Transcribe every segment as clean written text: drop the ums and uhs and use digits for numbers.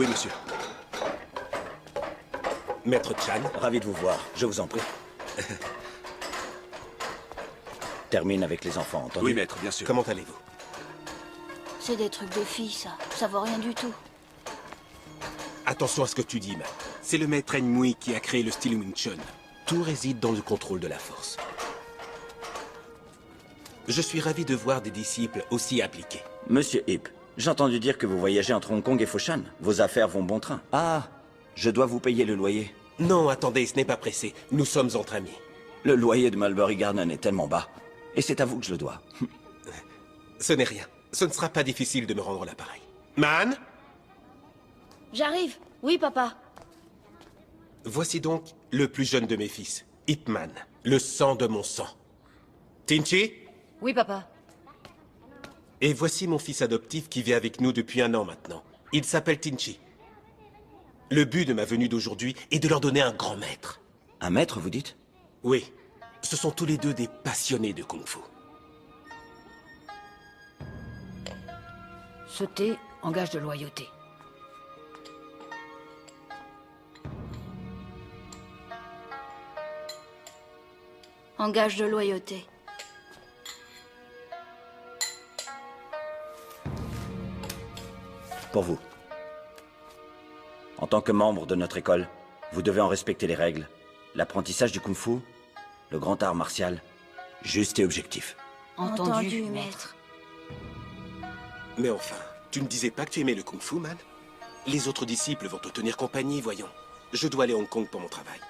Oui, monsieur. Maître Chan. Ravi de vous voir, je vous en prie. Termine avec les enfants, entendu? Oui, maître, bien sûr. Comment allez-vous? C'est des trucs de filles, ça. Ça vaut rien du tout. Attention à ce que tu dis, man. C'est le maître Enmui qui a créé le style Wing Chun. Tout réside dans le contrôle de la force. Je suis ravi de voir des disciples aussi appliqués. Monsieur Ip, j'ai entendu dire que vous voyagez entre Hong Kong et Foshan. Vos affaires vont bon train. Ah, je dois vous payer le loyer. Non, attendez, ce n'est pas pressé. Nous sommes entre amis. Le loyer de Mulberry Garden est tellement bas. Et c'est à vous que je le dois. Ce n'est rien. Ce ne sera pas difficile de me rendre l'appareil. Man? J'arrive. Oui, papa. Voici donc le plus jeune de mes fils, Ip Man, le sang de mon sang. Tinchi? Oui, papa. Et voici mon fils adoptif qui vit avec nous depuis 1 an maintenant. Il s'appelle Tinchi. Le but de ma venue d'aujourd'hui est de leur donner un grand maître. Un maître, vous dites? Oui. Ce sont tous les deux des passionnés de Kung Fu. Ce thé engage de loyauté. Engage de loyauté. Pour vous. En tant que membre de notre école, vous devez en respecter les règles. L'apprentissage du Kung-Fu, le grand art martial, juste et objectif. Entendu, maître. Mais enfin, tu ne disais pas que tu aimais le Kung Fu, man? Les autres disciples vont te tenir compagnie, voyons. Je dois aller à Hong Kong pour mon travail.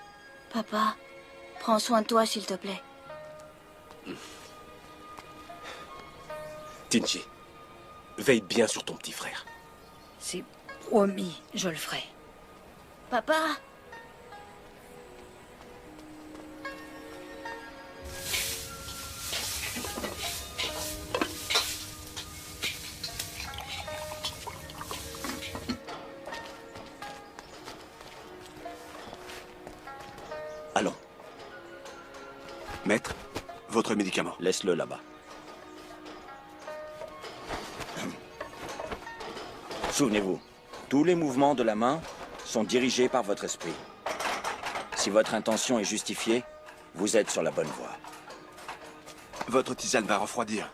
Papa, prends soin de toi, s'il te plaît. Tinchi, veille bien sur ton petit frère. C'est promis, je le ferai. Papa! Allons, Maître, votre médicament. laisse-le là-bas. Souvenez-vous, tous les mouvements de la main sont dirigés par votre esprit. Si votre intention est justifiée, vous êtes sur la bonne voie. Votre tisane va refroidir.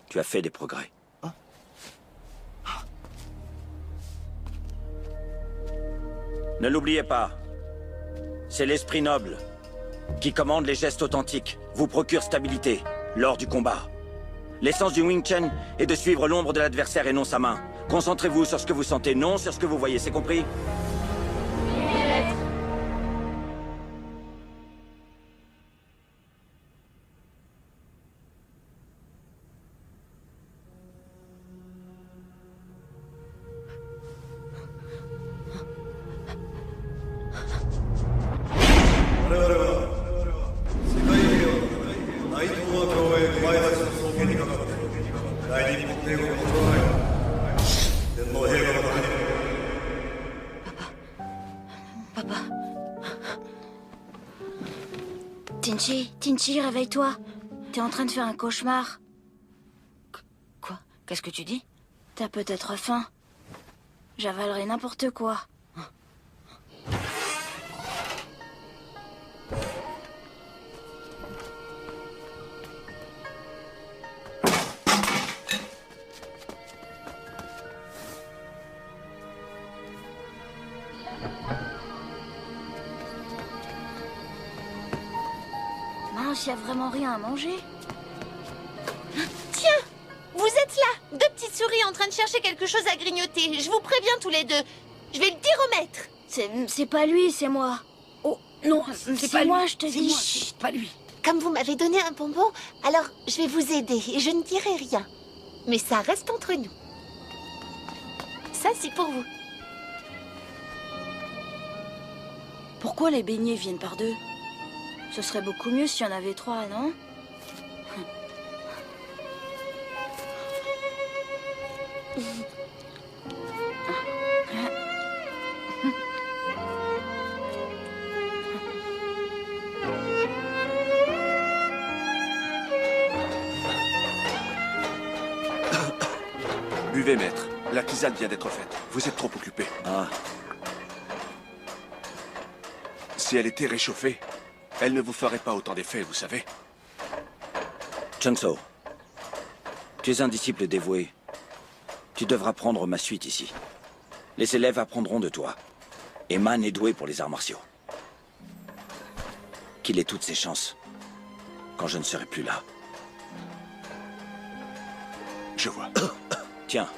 Tu as fait des progrès. Ne l'oubliez pas. C'est l'esprit noble qui commande les gestes authentiques, vous procure stabilité lors du combat. L'essence du Wing Chun est de suivre l'ombre de l'adversaire et non sa main. Concentrez-vous sur ce que vous sentez, non sur ce que vous voyez, c'est compris? Papa. Tinchi, réveille-toi. T'es en train de faire un cauchemar. Quoi? Qu'est-ce que tu dis? T'as peut-être faim. J'avalerai n'importe quoi. Mince, y a vraiment rien à manger. Tiens, vous êtes là, deux petites souris en train de chercher quelque chose à grignoter. Je vous préviens tous les deux. Je vais le dire au maître. C'est pas lui, c'est moi. Oh, non, C'est pas moi, lui. je te C'est dis. moi, chut, pas lui. Comme vous m'avez donné un bonbon, alors je vais vous aider et je ne dirai rien. Mais ça reste entre nous. Ça, c'est pour vous. Pourquoi les beignets viennent par deux? Ce serait beaucoup mieux s'il y en avait trois, non? Buvez, maître. La tisane vient d'être faite. Vous êtes trop occupé. Ah, Si elle était réchauffée, elle ne vous ferait pas autant d'effet, vous savez. Chun-So, tu es un disciple dévoué. Tu devras prendre ma suite ici. Les élèves apprendront de toi. Et Man est doué pour les arts martiaux. Qu'il ait toutes ses chances quand je ne serai plus là. Je vois. Tiens.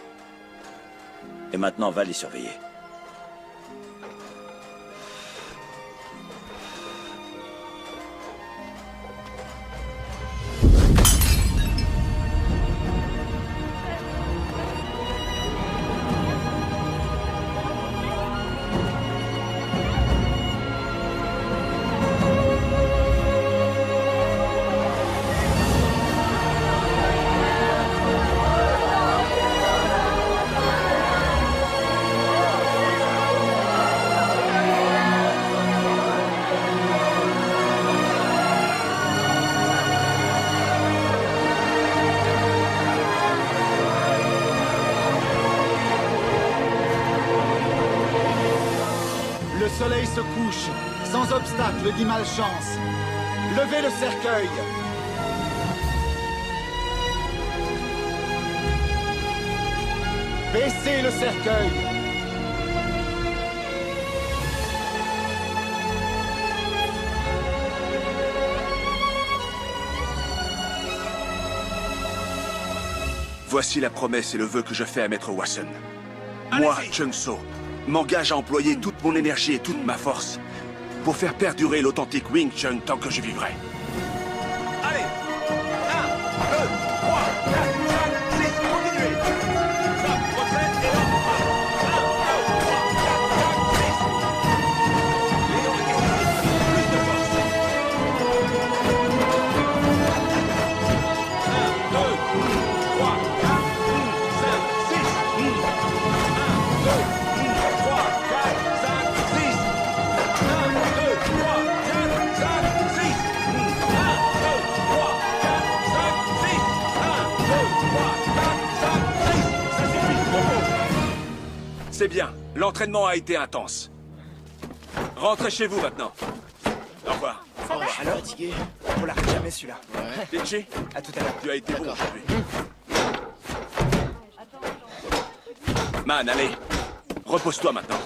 Et maintenant, va les surveiller. Le soleil se couche, sans obstacle ni malchance. Levez le cercueil. Baissez le cercueil. Voici la promesse et le vœu que je fais à Maître Wasson. Moi, Chun-So, m'engage à employer toute mon énergie et toute ma force pour faire perdurer l'authentique Wing Chun tant que je vivrai. Allez 1, 2, 3, 4, 5, 6, continuez. Stop, retraite et là. 1, 2, 3, 4, 5, 6. Léon est ici. Plus de force. 1, 2, 3, 4, 5, 6. 1, 2, 3, 4, 5, 6. 1, 2, 3, 4, 5, 6. 1, 2, 3, 4, 5, 6. 1, 2, 3, 4, 5, 6. Ça suffit, repos. C'est bien. L'entraînement a été intense. Rentrez chez vous maintenant. Au revoir. Alors, fatigué. On l'arrête jamais celui-là. Tenchi, À tout à l'heure. tu as été bon aujourd'hui. Man, allez. Repose-toi maintenant.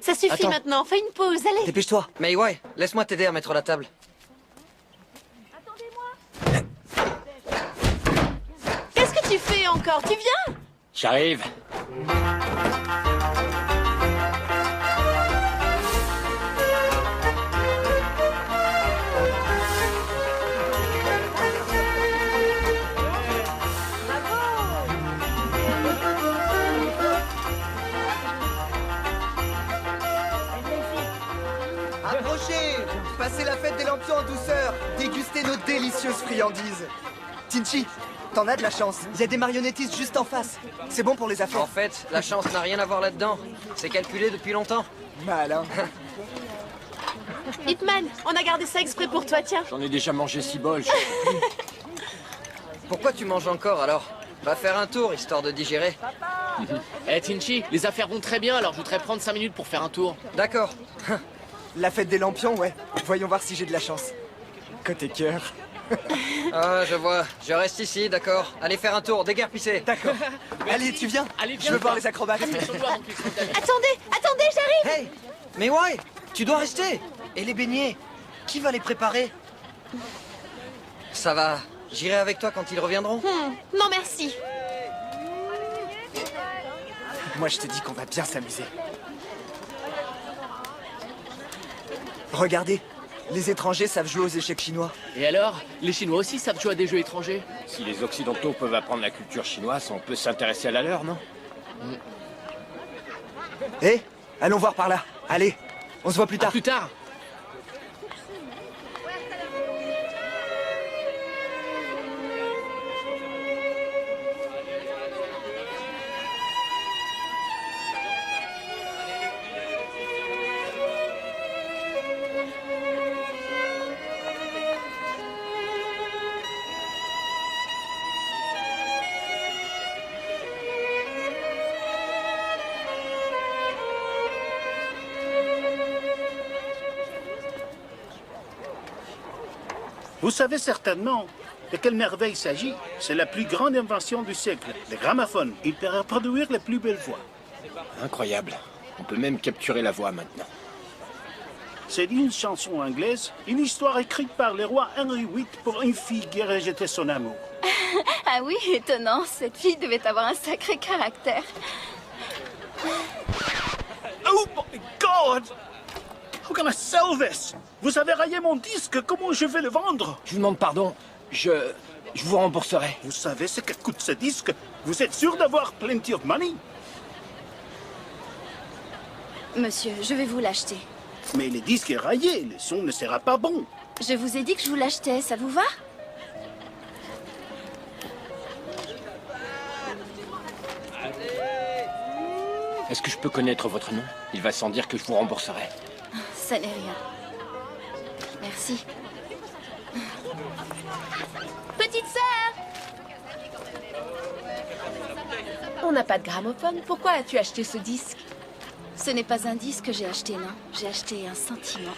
Ça suffit Attends. maintenant, fais une pause, allez. Dépêche-toi. Mais ouais, laisse-moi t'aider à mettre la table. Qu'est-ce que tu fais encore? Tu viens? J'arrive. Approchez. Passez la fête des lampions en douceur. Dégustez nos délicieuses friandises. Tinchi, T'en as de la chance. Il y a des marionnettistes juste en face. C'est bon pour les affaires. En fait, la chance n'a rien à voir là-dedans. C'est calculé depuis longtemps. Malin. Hitman, on a gardé ça exprès pour toi, tiens. J'en ai déjà mangé 6 bols. Pourquoi tu manges encore alors? Va faire un tour, histoire de digérer. Eh Tinchi, les affaires vont très bien, alors je voudrais prendre 5 minutes pour faire un tour. D'accord. La fête des lampions, ouais. Voyons voir si j'ai de la chance. Côté cœur. Ah, je vois. Je reste ici, d'accord. Allez faire un tour, déguerpissez. D'accord. Allez, tu viens. Allez, viens, Je veux voir toi. les acrobates. Attendez, j'arrive. Hey! Mais ouais! Tu dois rester! Et les beignets? Qui va les préparer? Ça va. J'irai avec toi quand ils reviendront. Non, merci. Moi, je te dis qu'on va bien s'amuser. Regardez, les étrangers savent jouer aux échecs chinois. Et alors, les Chinois aussi savent jouer à des jeux étrangers? Si les Occidentaux peuvent apprendre la culture chinoise, on peut s'intéresser à la leur, non? Hé, allons voir par là. Allez, on se voit plus À tard. plus tard. Vous savez certainement de quelle merveille il s'agit. C'est la plus grande invention du siècle, le gramophone. Il peut reproduire les plus belles voix. Incroyable. On peut même capturer la voix maintenant. C'est une chanson anglaise, une histoire écrite par le roi Henry VIII pour une fille qui a rejeté son amour. Ah oui, étonnant. Cette fille devait avoir un sacré caractère. Oh my God! How can I sell this? Vous avez rayé mon disque, comment je vais le vendre? Je vous demande pardon. Je vous rembourserai. Vous savez ce que coûte ce disque? Vous êtes sûr d'avoir plenty of money? Monsieur, je vais vous l'acheter. Mais le disque est rayé, le son ne sera pas bon. Je vous ai dit que je vous l'achetais, ça vous va? Est-ce que je peux connaître votre nom? Il va sans dire que je vous rembourserai. Ça n'est rien. Merci. Petite sœur! On n'a pas de gramophone. Pourquoi as-tu acheté ce disque? Ce n'est pas un disque que j'ai acheté, non. J'ai acheté un sentiment.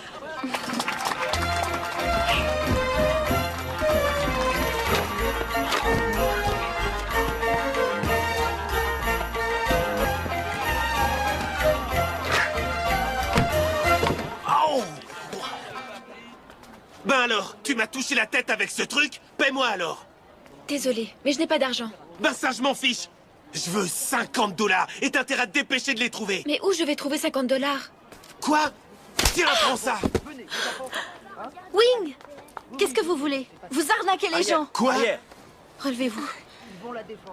Ben alors, tu m'as touché la tête avec ce truc? Paie-moi alors. Désolée, mais je n'ai pas d'argent. Ben ça, je m'en fiche. Je veux $50 et t'as intérêt à te dépêcher de les trouver. Mais où je vais trouver $50? Quoi? Tiens, prends ça. Wing! Qu'est-ce que vous voulez? Vous arnaquez les gens. Quoi? Relevez-vous.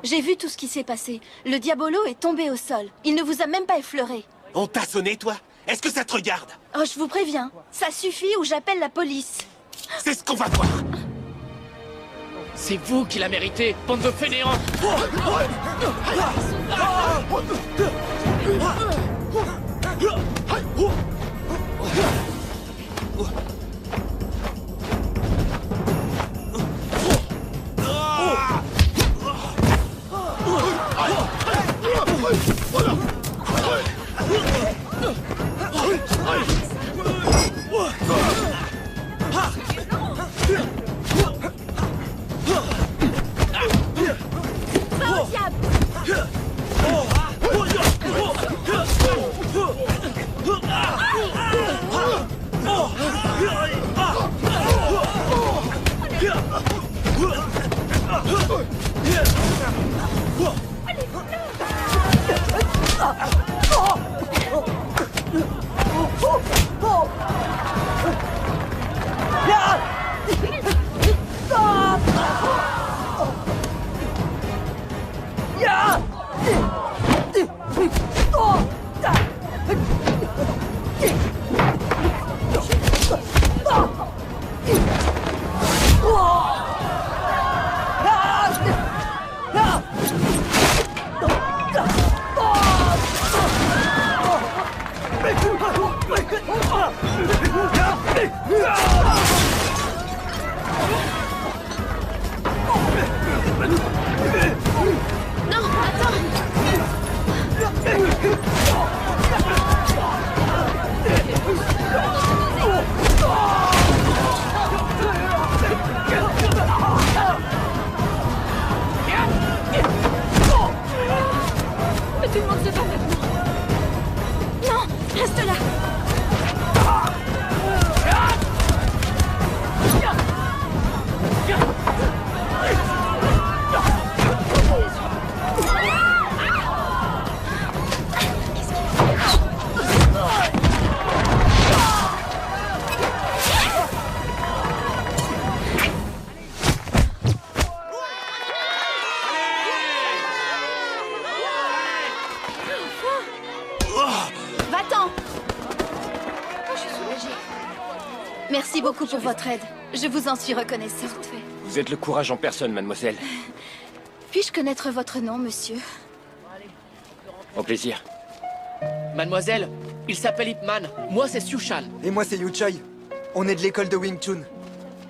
J'ai vu tout ce qui s'est passé. Le diabolo est tombé au sol. Il ne vous a même pas effleuré. On t'a sonné, toi? Est-ce que ça te regarde? Oh, je vous préviens. Ça suffit ou j'appelle la police. C'est ce qu'on va voir. C'est vous qui la méritez, bande de fainéants! Merci beaucoup pour votre aide. Je vous en suis reconnaissante. Vous êtes le courage en personne, mademoiselle. Puis-je connaître votre nom, monsieur? Au plaisir. Mademoiselle, il s'appelle Ip Man. Moi, c'est Siu-chan. Et moi, c'est Yu Choi. On est de l'école de Wing Chun.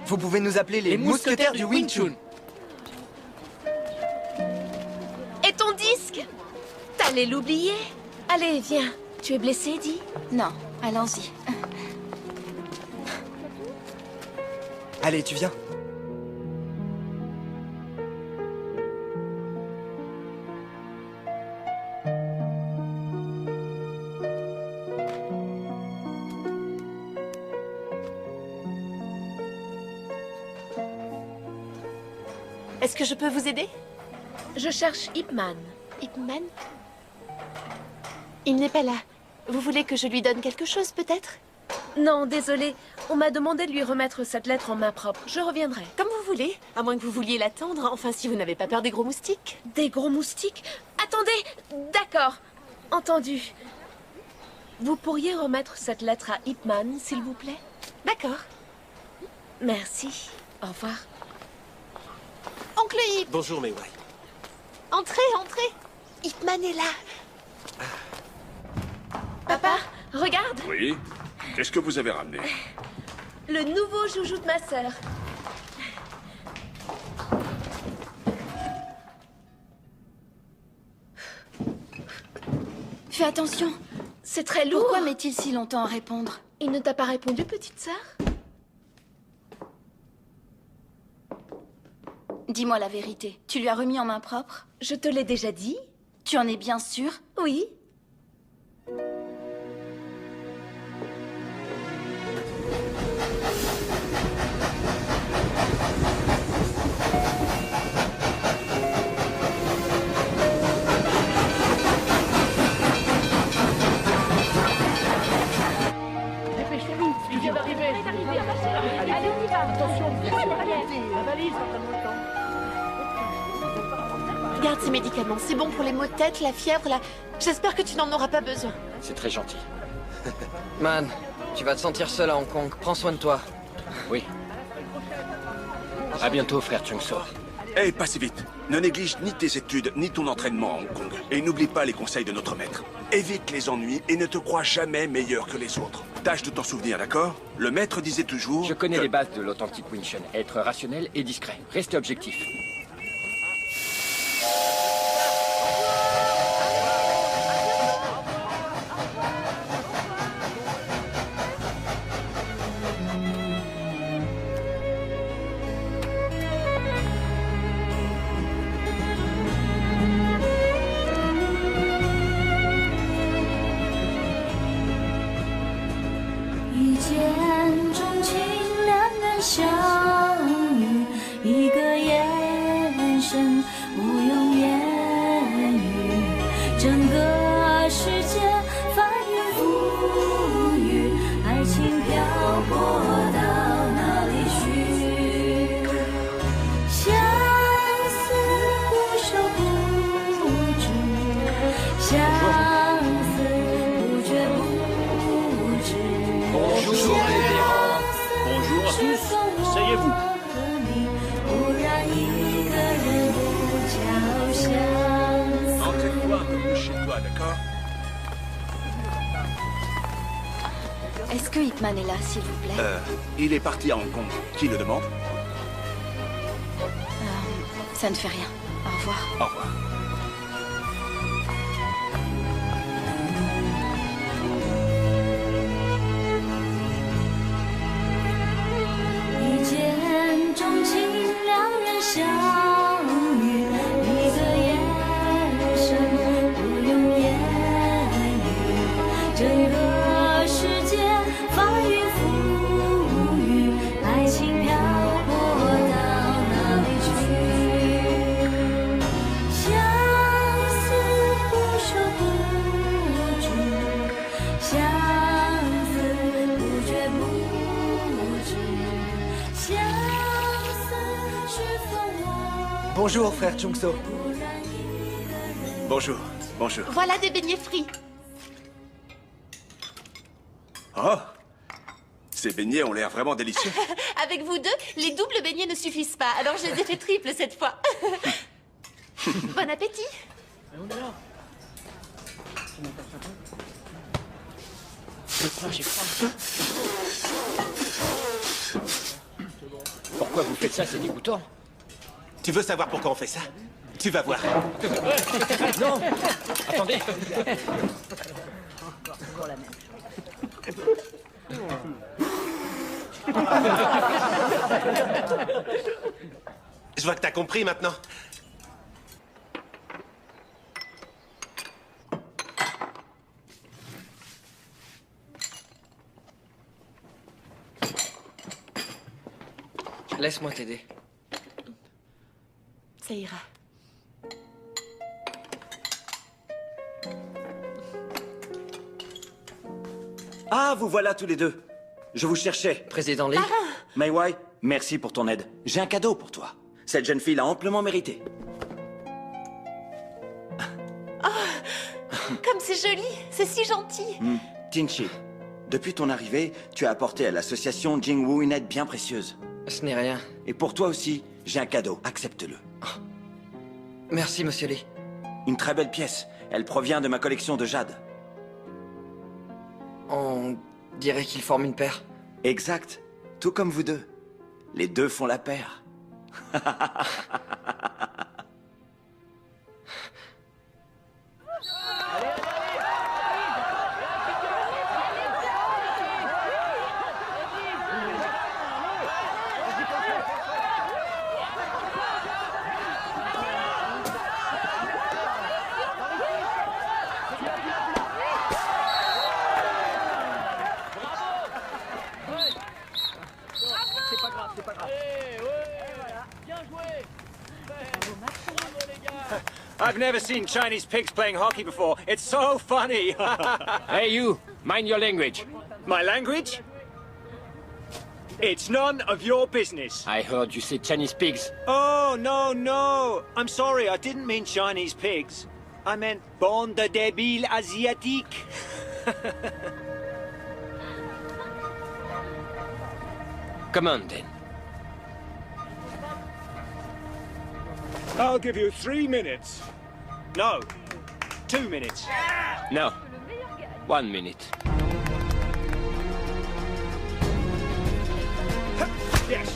Vous pouvez nous appeler les mousquetaires du Wing Chun. Et ton disque? T'allais l'oublier? Allez, viens. Tu es blessé, dis? Non, allons-y. Allez, tu viens. Est-ce que je peux vous aider? Je cherche Ip Man. Ip Man? Il n'est pas là. Vous voulez que je lui donne quelque chose, peut-être? Non, désolé. On m'a demandé de lui remettre cette lettre en main propre. Je reviendrai. Comme vous voulez. À moins que vous vouliez l'attendre. Enfin, si vous n'avez pas peur des gros moustiques. Des gros moustiques? Attendez! D'accord. Entendu. Vous pourriez remettre cette lettre à Ip Man, s'il vous plaît? D'accord. Merci. Au revoir. Oncle Ip! Bonjour, Mei Wei. Entrez, entrez! Ip Man est là. Papa, regarde! Oui? Qu'est-ce que vous avez ramené? Le nouveau joujou de ma sœur. Fais attention. C'est très lourd. Pourquoi met-il si longtemps à répondre? Il ne t'a pas répondu, petite sœur? Dis-moi la vérité. Tu lui as remis en main propre? Je te l'ai déjà dit. Tu en es bien sûre? Oui. Dépêchons-nous, il vient d'arriver. Allez, on y va. Attention, bien sûr. La valise va prendre le temps. Garde ces médicaments. C'est bon pour les maux de tête, la fièvre, la... J'espère que tu n'en auras pas besoin. C'est très gentil. Man, tu vas te sentir seul à Hong Kong. Prends soin de toi. Oui. À bientôt, frère Chung-So. Hé, pas si vite. Ne néglige ni tes études, ni ton entraînement à Hong Kong. Et n'oublie pas les conseils de notre maître. Évite les ennuis et ne te crois jamais meilleur que les autres. Tâche de t'en souvenir, d'accord? Le maître disait toujours... Je connais les bases de l'authentique Wing Chun. Être rationnel et discret. Restez objectif. Est-ce que Ip Man est là, s'il vous plaît? Il est parti à Hong Kong. Qui le demande? Ça ne fait rien. Au revoir. Au revoir. Bonjour, frère Chung-So. Bonjour, bonjour. Voilà des beignets frits. Oh, Ces beignets ont l'air vraiment délicieux. Avec vous deux, les doubles beignets ne suffisent pas, alors je les ai fait triples cette fois. Bon appétit. Pourquoi vous faites ça? C'est dégoûtant. Tu veux savoir pourquoi on fait ça? Tu vas voir. Non. Attendez. Je vois que t'as compris maintenant. Laisse-moi t'aider. Ça ira. Ah, vous voilà tous les deux. Je vous cherchais. Président Lee. Mei Wai, merci pour ton aide. J'ai un cadeau pour toi. Cette jeune fille l'a amplement mérité. Comme c'est joli, c'est si gentil. Tinchi, depuis ton arrivée, tu as apporté à l'association Jingwu une aide bien précieuse. Ce n'est rien. Et pour toi aussi, j'ai un cadeau. Accepte-le. Merci, monsieur Lee. Une très belle pièce. Elle provient de ma collection de jade. On dirait qu'ils forment une paire. Exact. Tout comme vous deux. Les deux font la paire. I've never seen Chinese pigs playing hockey before. It's so funny. Hey, you! Mind your language. My language? It's none of your business. I heard you say Chinese pigs. Oh, no. I'm sorry, I didn't mean Chinese pigs. I meant bande de débiles asiatiques. Come on, then. I'll give you 3 minutes. No, 2 minutes. No. 1 minute. Yes.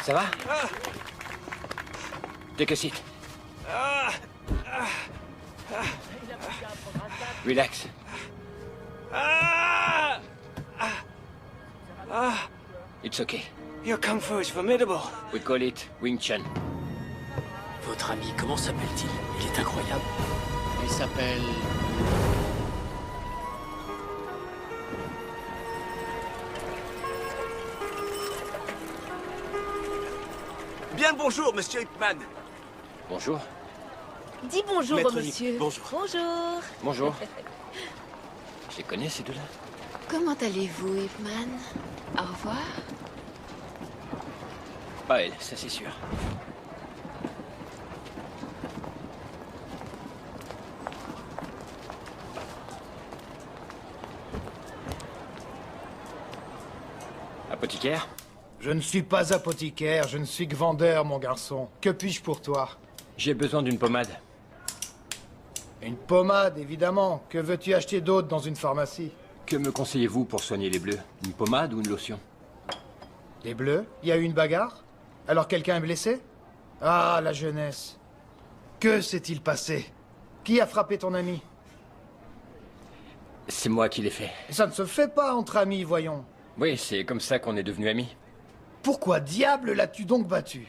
Ça va? Take a seat. Relax. It's okay. Your kung fu is formidable. We call it Wing Chun. Votre ami, comment s'appelle-t-il? Il est incroyable. Il s'appelle... Bien le bonjour, monsieur Ipman. Bonjour. Dis bonjour Maître au monsieur. Lee, bonjour. Bonjour. Bonjour. Je les connais, ces deux-là? Comment allez-vous, Ipman? Au revoir. Pas elle, ça c'est sûr. Apothicaire? Je ne suis pas apothicaire, je ne suis que vendeur, mon garçon. Que puis-je pour toi? J'ai besoin d'une pommade. Une pommade, évidemment. Que veux-tu acheter d'autre dans une pharmacie? Que me conseillez-vous pour soigner les bleus? Une pommade ou une lotion? Les bleus? Il y a eu une bagarre? Alors quelqu'un est blessé? Ah, la jeunesse. Que s'est-il passé? Qui a frappé ton ami? C'est moi qui l'ai fait. Ça ne se fait pas entre amis, voyons. Oui, c'est comme ça qu'on est devenus amis. Pourquoi diable l'as-tu donc battu?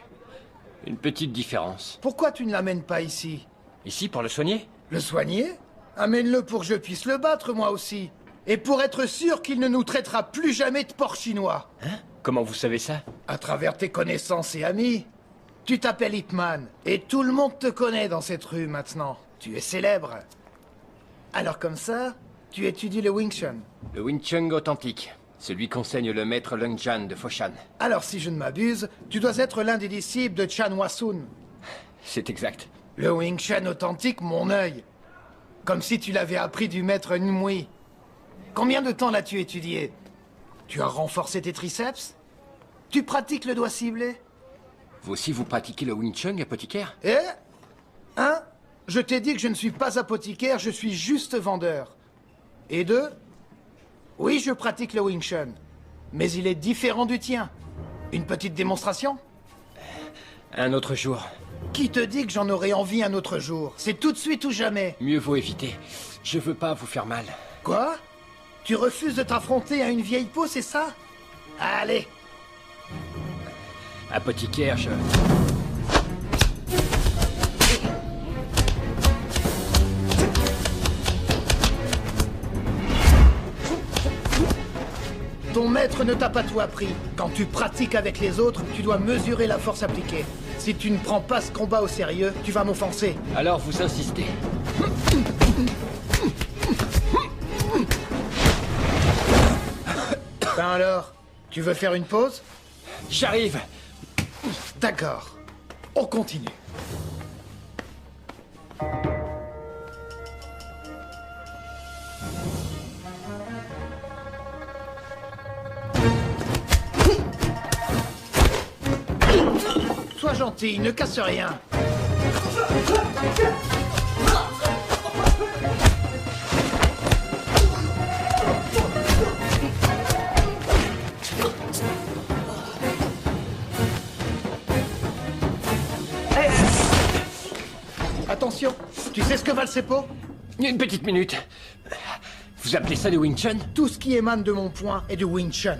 Une petite différence. Pourquoi tu ne l'amènes pas ici? Ici, pour le soigner? Le soigner? Amène-le pour que je puisse le battre, moi aussi. Et pour être sûr qu'il ne nous traitera plus jamais de porc chinois. Hein? Comment vous savez ça? À travers tes connaissances et amis. Tu t'appelles Ip Man, et tout le monde te connaît dans cette rue maintenant. Tu es célèbre. Alors comme ça, tu étudies le Wing Chun. Le Wing Chun authentique. Celui qu'enseigne le maître Lung Jan de Foshan. Alors si je ne m'abuse, tu dois être l'un des disciples de Chan Wasun. C'est exact. Le Wing Chun authentique, mon œil. Comme si tu l'avais appris du maître Nmui. Combien de temps l'as-tu étudié? Tu as renforcé tes triceps? Tu pratiques le doigt ciblé? Vous aussi, vous pratiquez le Wing Chun, apothicaire? Eh? Hein? Je t'ai dit que je ne suis pas apothicaire, je suis juste vendeur. Et deux? Oui, je pratique le Wing Chun. Mais il est différent du tien. Une petite démonstration? Un autre jour. Qui te dit que j'en aurais envie un autre jour? C'est tout de suite ou jamais. Mieux vaut éviter. Je veux pas vous faire mal. Quoi? Tu refuses de t'affronter à une vieille peau, c'est ça? Allez! Apothicaire, je... Ton maître ne t'a pas tout appris. Quand tu pratiques avec les autres, tu dois mesurer la force appliquée. Si tu ne prends pas ce combat au sérieux, tu vas m'offenser. Alors vous insistez. Ben alors, tu veux faire une pause? J'arrive. D'accord. On continue. Sois gentil, ne casse rien. Attention, tu sais ce que valent ces pots? Une petite minute. Vous appelez ça du Wing Chun? Tout ce qui émane de mon poing est du Wing Chun.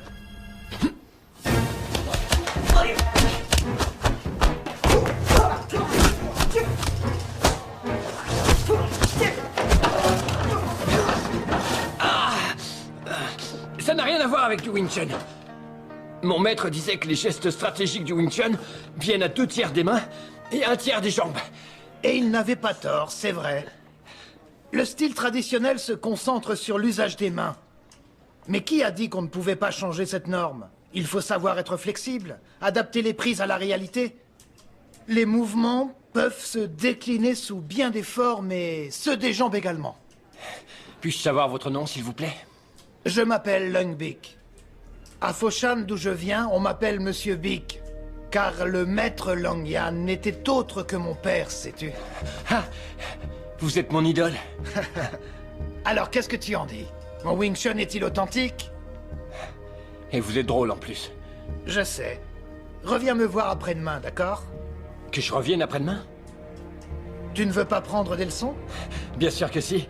Ça n'a rien à voir avec du Wing Chun. Mon maître disait que les gestes stratégiques du Wing Chun viennent à 2/3 des mains et 1/3 des jambes. Et il n'avait pas tort, c'est vrai. Le style traditionnel se concentre sur l'usage des mains. Mais qui a dit qu'on ne pouvait pas changer cette norme? Il faut savoir être flexible, adapter les prises à la réalité. Les mouvements peuvent se décliner sous bien des formes et ceux des jambes également. Puis-je savoir votre nom, s'il vous plaît? Je m'appelle Lung Bik. À Foshan, d'où je viens, on m'appelle Monsieur Bik. Car le maître Long Yan n'était autre que mon père, sais-tu. Ah, vous êtes mon idole. Alors, qu'est-ce que tu en dis? Mon Wing Chun est-il authentique? Et vous êtes drôle en plus. Je sais. Reviens me voir après-demain, d'accord? Que je revienne après-demain? Tu ne veux pas prendre des leçons? Bien sûr que si.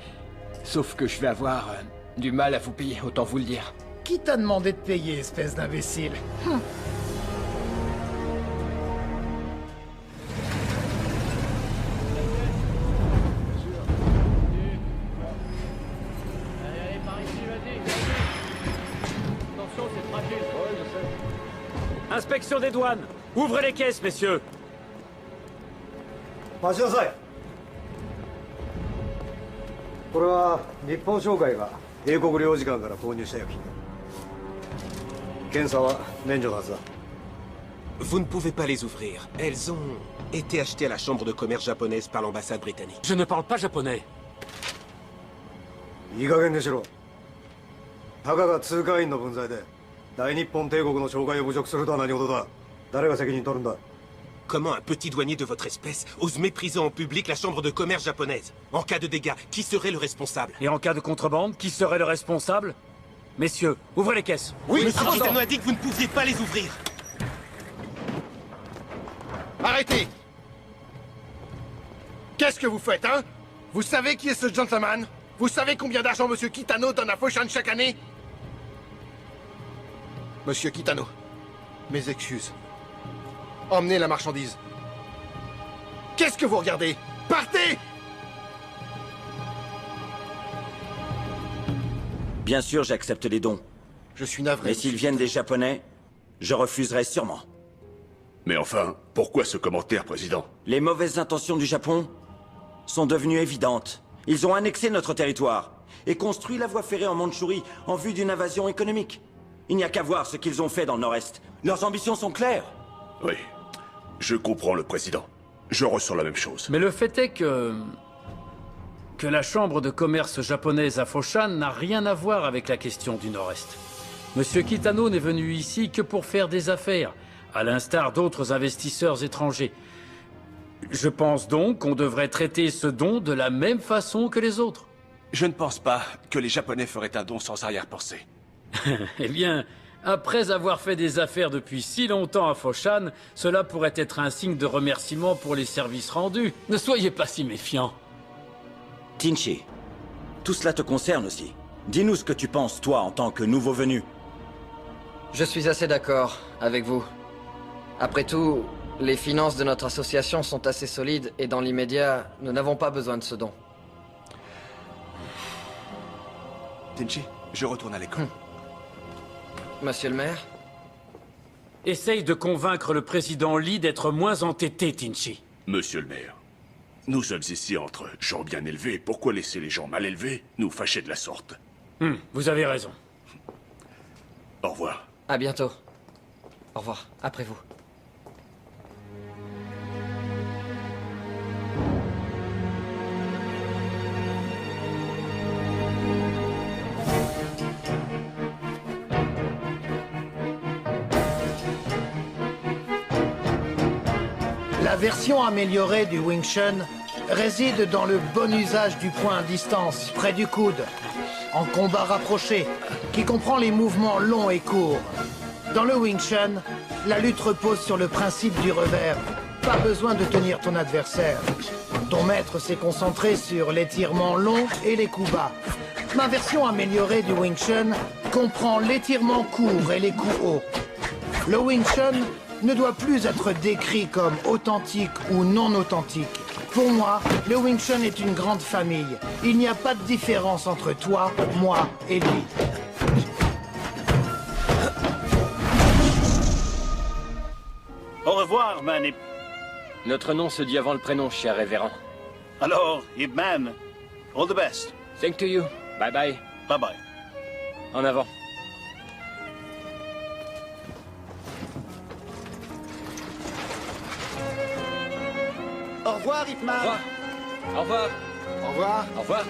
Sauf que je vais avoir du mal à vous payer, autant vous le dire. Qui t'a demandé de payer, espèce d'imbécile? Inspection des douanes. Ouvrez les caisses, messieurs. 待ちなさい。これは日本商会が英国領事館から購入した薬品。検査は免除のはずだ。 Vous ne pouvez pas les ouvrir. Elles ont été achetées à la chambre de commerce japonaise par l'ambassade britannique. Je ne parle pas japonais. いい加減にしろ。たかが通過員の分際で大日本帝国の商会を侮辱するとは何事だ。誰が責任取るんだ。 Comment un petit douanier de votre espèce ose mépriser en public la chambre de commerce japonaise? En cas de dégâts, qui serait le responsable? Et en cas de contrebande, qui serait le responsable? Messieurs, ouvrez les caisses. Oui, Monsieur Kitano a dit que vous ne pouviez pas les ouvrir. Arrêtez! Qu'est-ce que vous faites, hein? Vous savez qui est ce gentleman? Vous savez combien d'argent Monsieur Kitano donne à Foshan chaque année? Monsieur Kitano, mes excuses. Emmenez la marchandise. Qu'est-ce que vous regardez? Partez! Bien sûr, j'accepte les dons. Je suis navré. Mais s'ils viennent des Japonais, je refuserai sûrement. Mais enfin, pourquoi ce commentaire, Président? Les mauvaises intentions du Japon sont devenues évidentes. Ils ont annexé notre territoire et construit la voie ferrée en Mandchourie en vue d'une invasion économique. Il n'y a qu'à voir ce qu'ils ont fait dans le Nord-Est. Leurs ambitions sont claires. Oui, je comprends le Président. Je ressens la même chose. Mais le fait est que la chambre de commerce japonaise à Foshan n'a rien à voir avec la question du Nord-Est. Monsieur Kitano n'est venu ici que pour faire des affaires, à l'instar d'autres investisseurs étrangers. Je pense donc qu'on devrait traiter ce don de la même façon que les autres. Je ne pense pas que les Japonais feraient un don sans arrière-pensée. Eh bien, après avoir fait des affaires depuis si longtemps à Foshan, cela pourrait être un signe de remerciement pour les services rendus. Ne soyez pas si méfiant. Tinchi, tout cela te concerne aussi. Dis-nous ce que tu penses, toi, en tant que nouveau venu. Je suis assez d'accord avec vous. Après tout, les finances de notre association sont assez solides et dans l'immédiat, nous n'avons pas besoin de ce don. Tinchi, je retourne à l'école. Monsieur le maire? Essaye de convaincre le président Lee d'être moins entêté, Tinchi. Monsieur le maire, nous sommes ici entre gens bien élevés. Pourquoi laisser les gens mal élevés nous fâcher de la sorte? Vous avez raison. Au revoir. À bientôt. Au revoir. Après vous. La version améliorée du Wing Chun réside dans le bon usage du point à distance, près du coude, en combat rapproché, qui comprend les mouvements longs et courts. Dans le Wing Chun, la lutte repose sur le principe du revers. Pas besoin de tenir ton adversaire. Ton maître s'est concentré sur l'étirement long et les coups bas. Ma version améliorée du Wing Chun comprend l'étirement court et les coups hauts. Le Wing Chun ne doit plus être décrit comme authentique ou non authentique. Pour moi, le Wing Chun est une grande famille. Il n'y a pas de différence entre toi, moi et lui. Au revoir, Man. Notre nom se dit avant le prénom, cher révérend. Alors, Ip Man, all the best. Thank to you. Bye bye. Bye bye. En avant. Au revoir, Ip Man. Au revoir. Au revoir. Au revoir.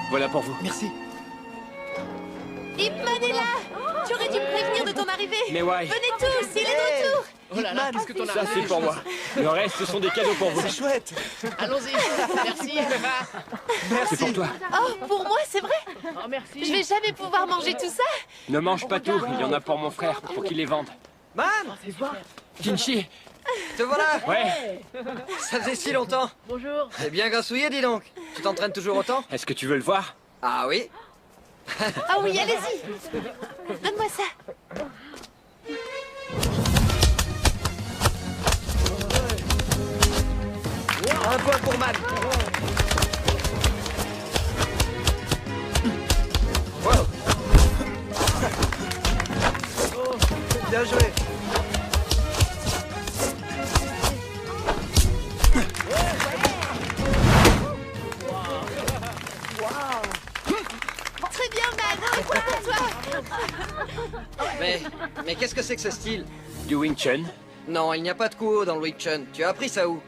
Voilà pour vous. Merci. Ip Man est là. Tu aurais dû me prévenir de ton arrivée. Mais ouais. Venez tous, il est de retour. Oh là là, qu'est-ce que t'en as? Ça, c'est pour moi. Le reste, ce sont des cadeaux pour vous. C'est chouette. Allons-y. Merci. C'est pour toi. Oh, pour moi, c'est vrai? Oh, merci. Je vais jamais pouvoir manger tout ça. Ne mange pas tout. Il y en a pour mon frère, pour qu'il les vende. Man! Tinchi. Te voilà! Ouais. Ça faisait si longtemps. Bonjour. T'es bien grassouillé, dis donc. Tu t'entraînes toujours autant? Est-ce que tu veux le voir? Ah oui? Ah oui, allez-y. Donne-moi ça. Un point pour Man. Wow. Bien joué. Très bien, Man. Un point pour toi. Mais qu'est-ce que c'est que ce style? Du Wing Chun. Non, il n'y a pas de coup haut dans le Wing Chun. Tu as appris ça où?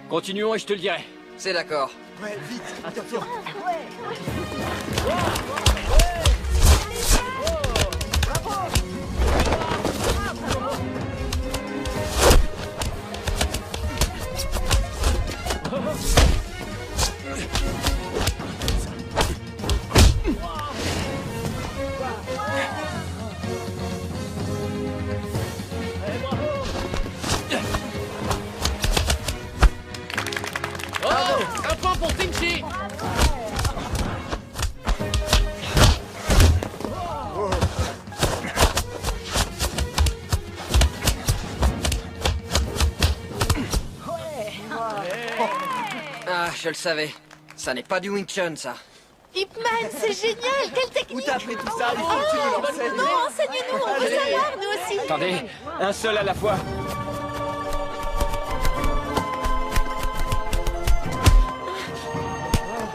Continuons et je te le dirai. C'est d'accord. Ouais, vite. Attention. Oh, un point pour Tinchi. Ah, je le savais. Ça n'est pas du Wing Chun, ça. Ip Man, c'est génial! Quelle technique! Où t'as appris tout ça? Non, enseigne-nous, on veut savoir, nous aussi! Attendez, un seul à la fois.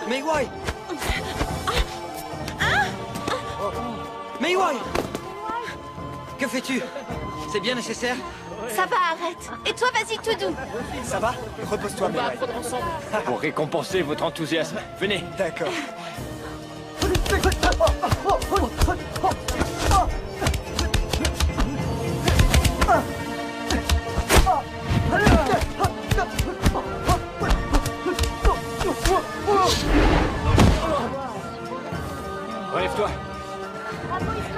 Mei Wai! Mei Wai! Que fais-tu? C'est bien nécessaire? Ça va, arrête. Et toi, vas-y tout doux. Ça va? Repose-toi, Mei Wai. Pour récompenser votre enthousiasme, venez. D'accord. Relève-toi.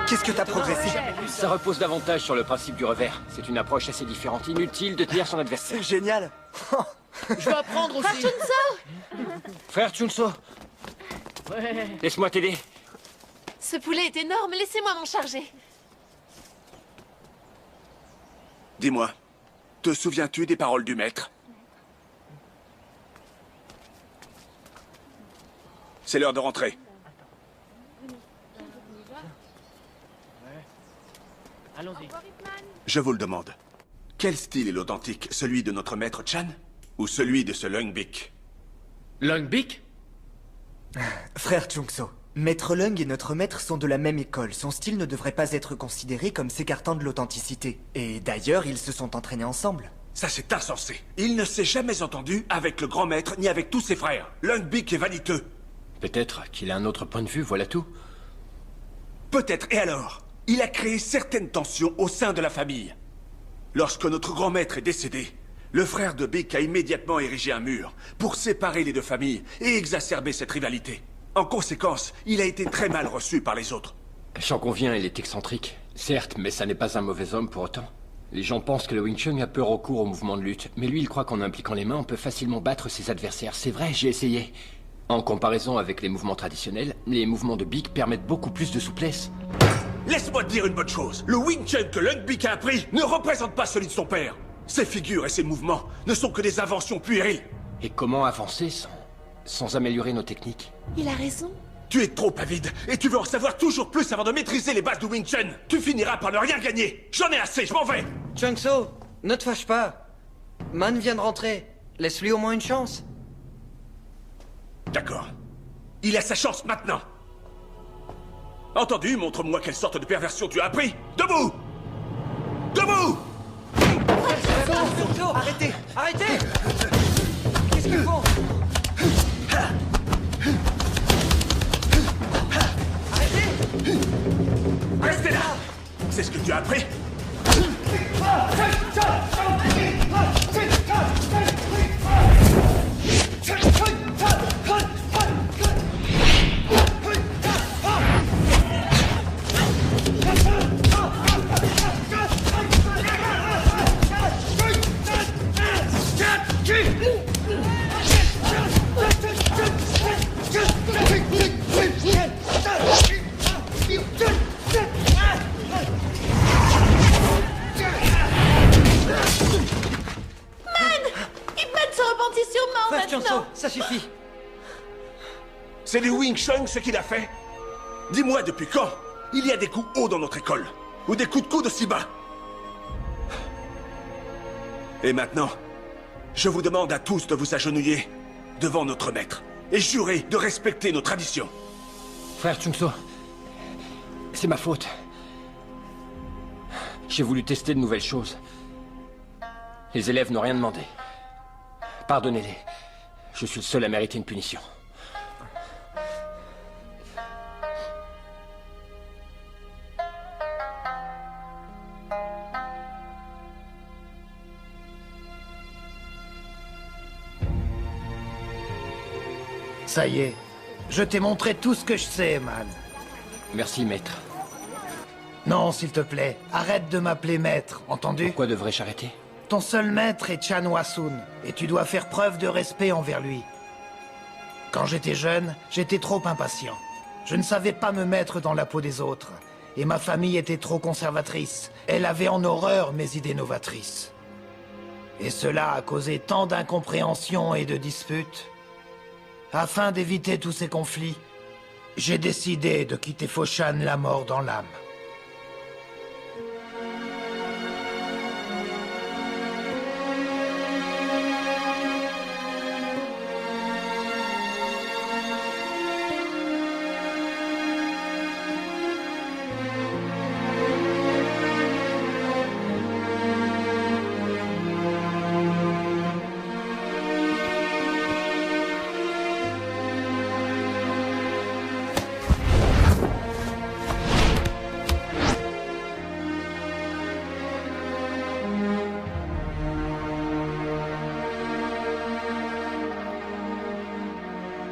Qu'est-ce que t'as progressé? Ça repose davantage sur le principe du revers. C'est une approche assez différente. Inutile de tenir son adversaire. C'est génial. Je veux apprendre aussi. Frère Chunso! Frère Chunso, laisse-moi t'aider. Ce poulet est énorme, laissez-moi m'en charger. Dis-moi, te souviens-tu des paroles du maître? C'est l'heure de rentrer. Allons-y. Je vous le demande. Quel style est l'authentique? Celui de notre maître Chan? Ou celui de ce Lung Bik? Lung Bik? Frère Chungso, Maître Lung et notre maître sont de la même école. Son style ne devrait pas être considéré comme s'écartant de l'authenticité. Et d'ailleurs, ils se sont entraînés ensemble. Ça, c'est insensé. Il ne s'est jamais entendu avec le grand maître ni avec tous ses frères. Lung Bik est vaniteux. Peut-être qu'il a un autre point de vue, voilà tout. Peut-être, et alors? Il a créé certaines tensions au sein de la famille. Lorsque notre grand maître est décédé, le frère de Bik a immédiatement érigé un mur pour séparer les deux familles et exacerber cette rivalité. En conséquence, il a été très mal reçu par les autres. J'en conviens, il est excentrique. Certes, mais ça n'est pas un mauvais homme pour autant. Les gens pensent que le Wing Chun a peu recours au mouvement de lutte, mais lui, il croit qu'en impliquant les mains, on peut facilement battre ses adversaires. C'est vrai, j'ai essayé. En comparaison avec les mouvements traditionnels, les mouvements de Bik permettent beaucoup plus de souplesse. Laisse-moi te dire une bonne chose. Le Wing Chun que Lung Bik a appris ne représente pas celui de son père. Ses figures et ses mouvements ne sont que des inventions puériles. Et comment avancer sans améliorer nos techniques? Il a raison. Tu es trop avide et tu veux en savoir toujours plus avant de maîtriser les bases du Wing Chun. Tu finiras par ne rien gagner. J'en ai assez, je m'en vais. Chungso, ne te fâche pas. Man vient de rentrer. Laisse-lui au moins une chance. D'accord. Il a sa chance maintenant. Entendu, montre-moi quelle sorte de perversion tu as appris. Debout! Debout! Chungso, arrêtez! Arrêtez! Qu'est-ce qu'ils font? Arrêtez! Restez là! C'est ce que tu as appris? Ça suffit. C'est du Wing Chun ce qu'il a fait? Dis-moi depuis quand il y a des coups hauts dans notre école? Ou des coups de coude aussi bas? Et maintenant, je vous demande à tous de vous agenouiller devant notre maître et jurer de respecter nos traditions. Frère Chungso, c'est ma faute. J'ai voulu tester de nouvelles choses. Les élèves n'ont rien demandé. Pardonnez-les. Je suis le seul à mériter une punition. Ça y est, je t'ai montré tout ce que je sais, man. Merci, maître. Non, s'il te plaît, arrête de m'appeler maître, entendu? Pourquoi devrais-je arrêter? Ton seul maître est Chan Hwa-sun, et tu dois faire preuve de respect envers lui. Quand j'étais jeune, j'étais trop impatient. Je ne savais pas me mettre dans la peau des autres, et ma famille était trop conservatrice. Elle avait en horreur mes idées novatrices. Et cela a causé tant d'incompréhension et de disputes. Afin d'éviter tous ces conflits, j'ai décidé de quitter Foshan la mort dans l'âme.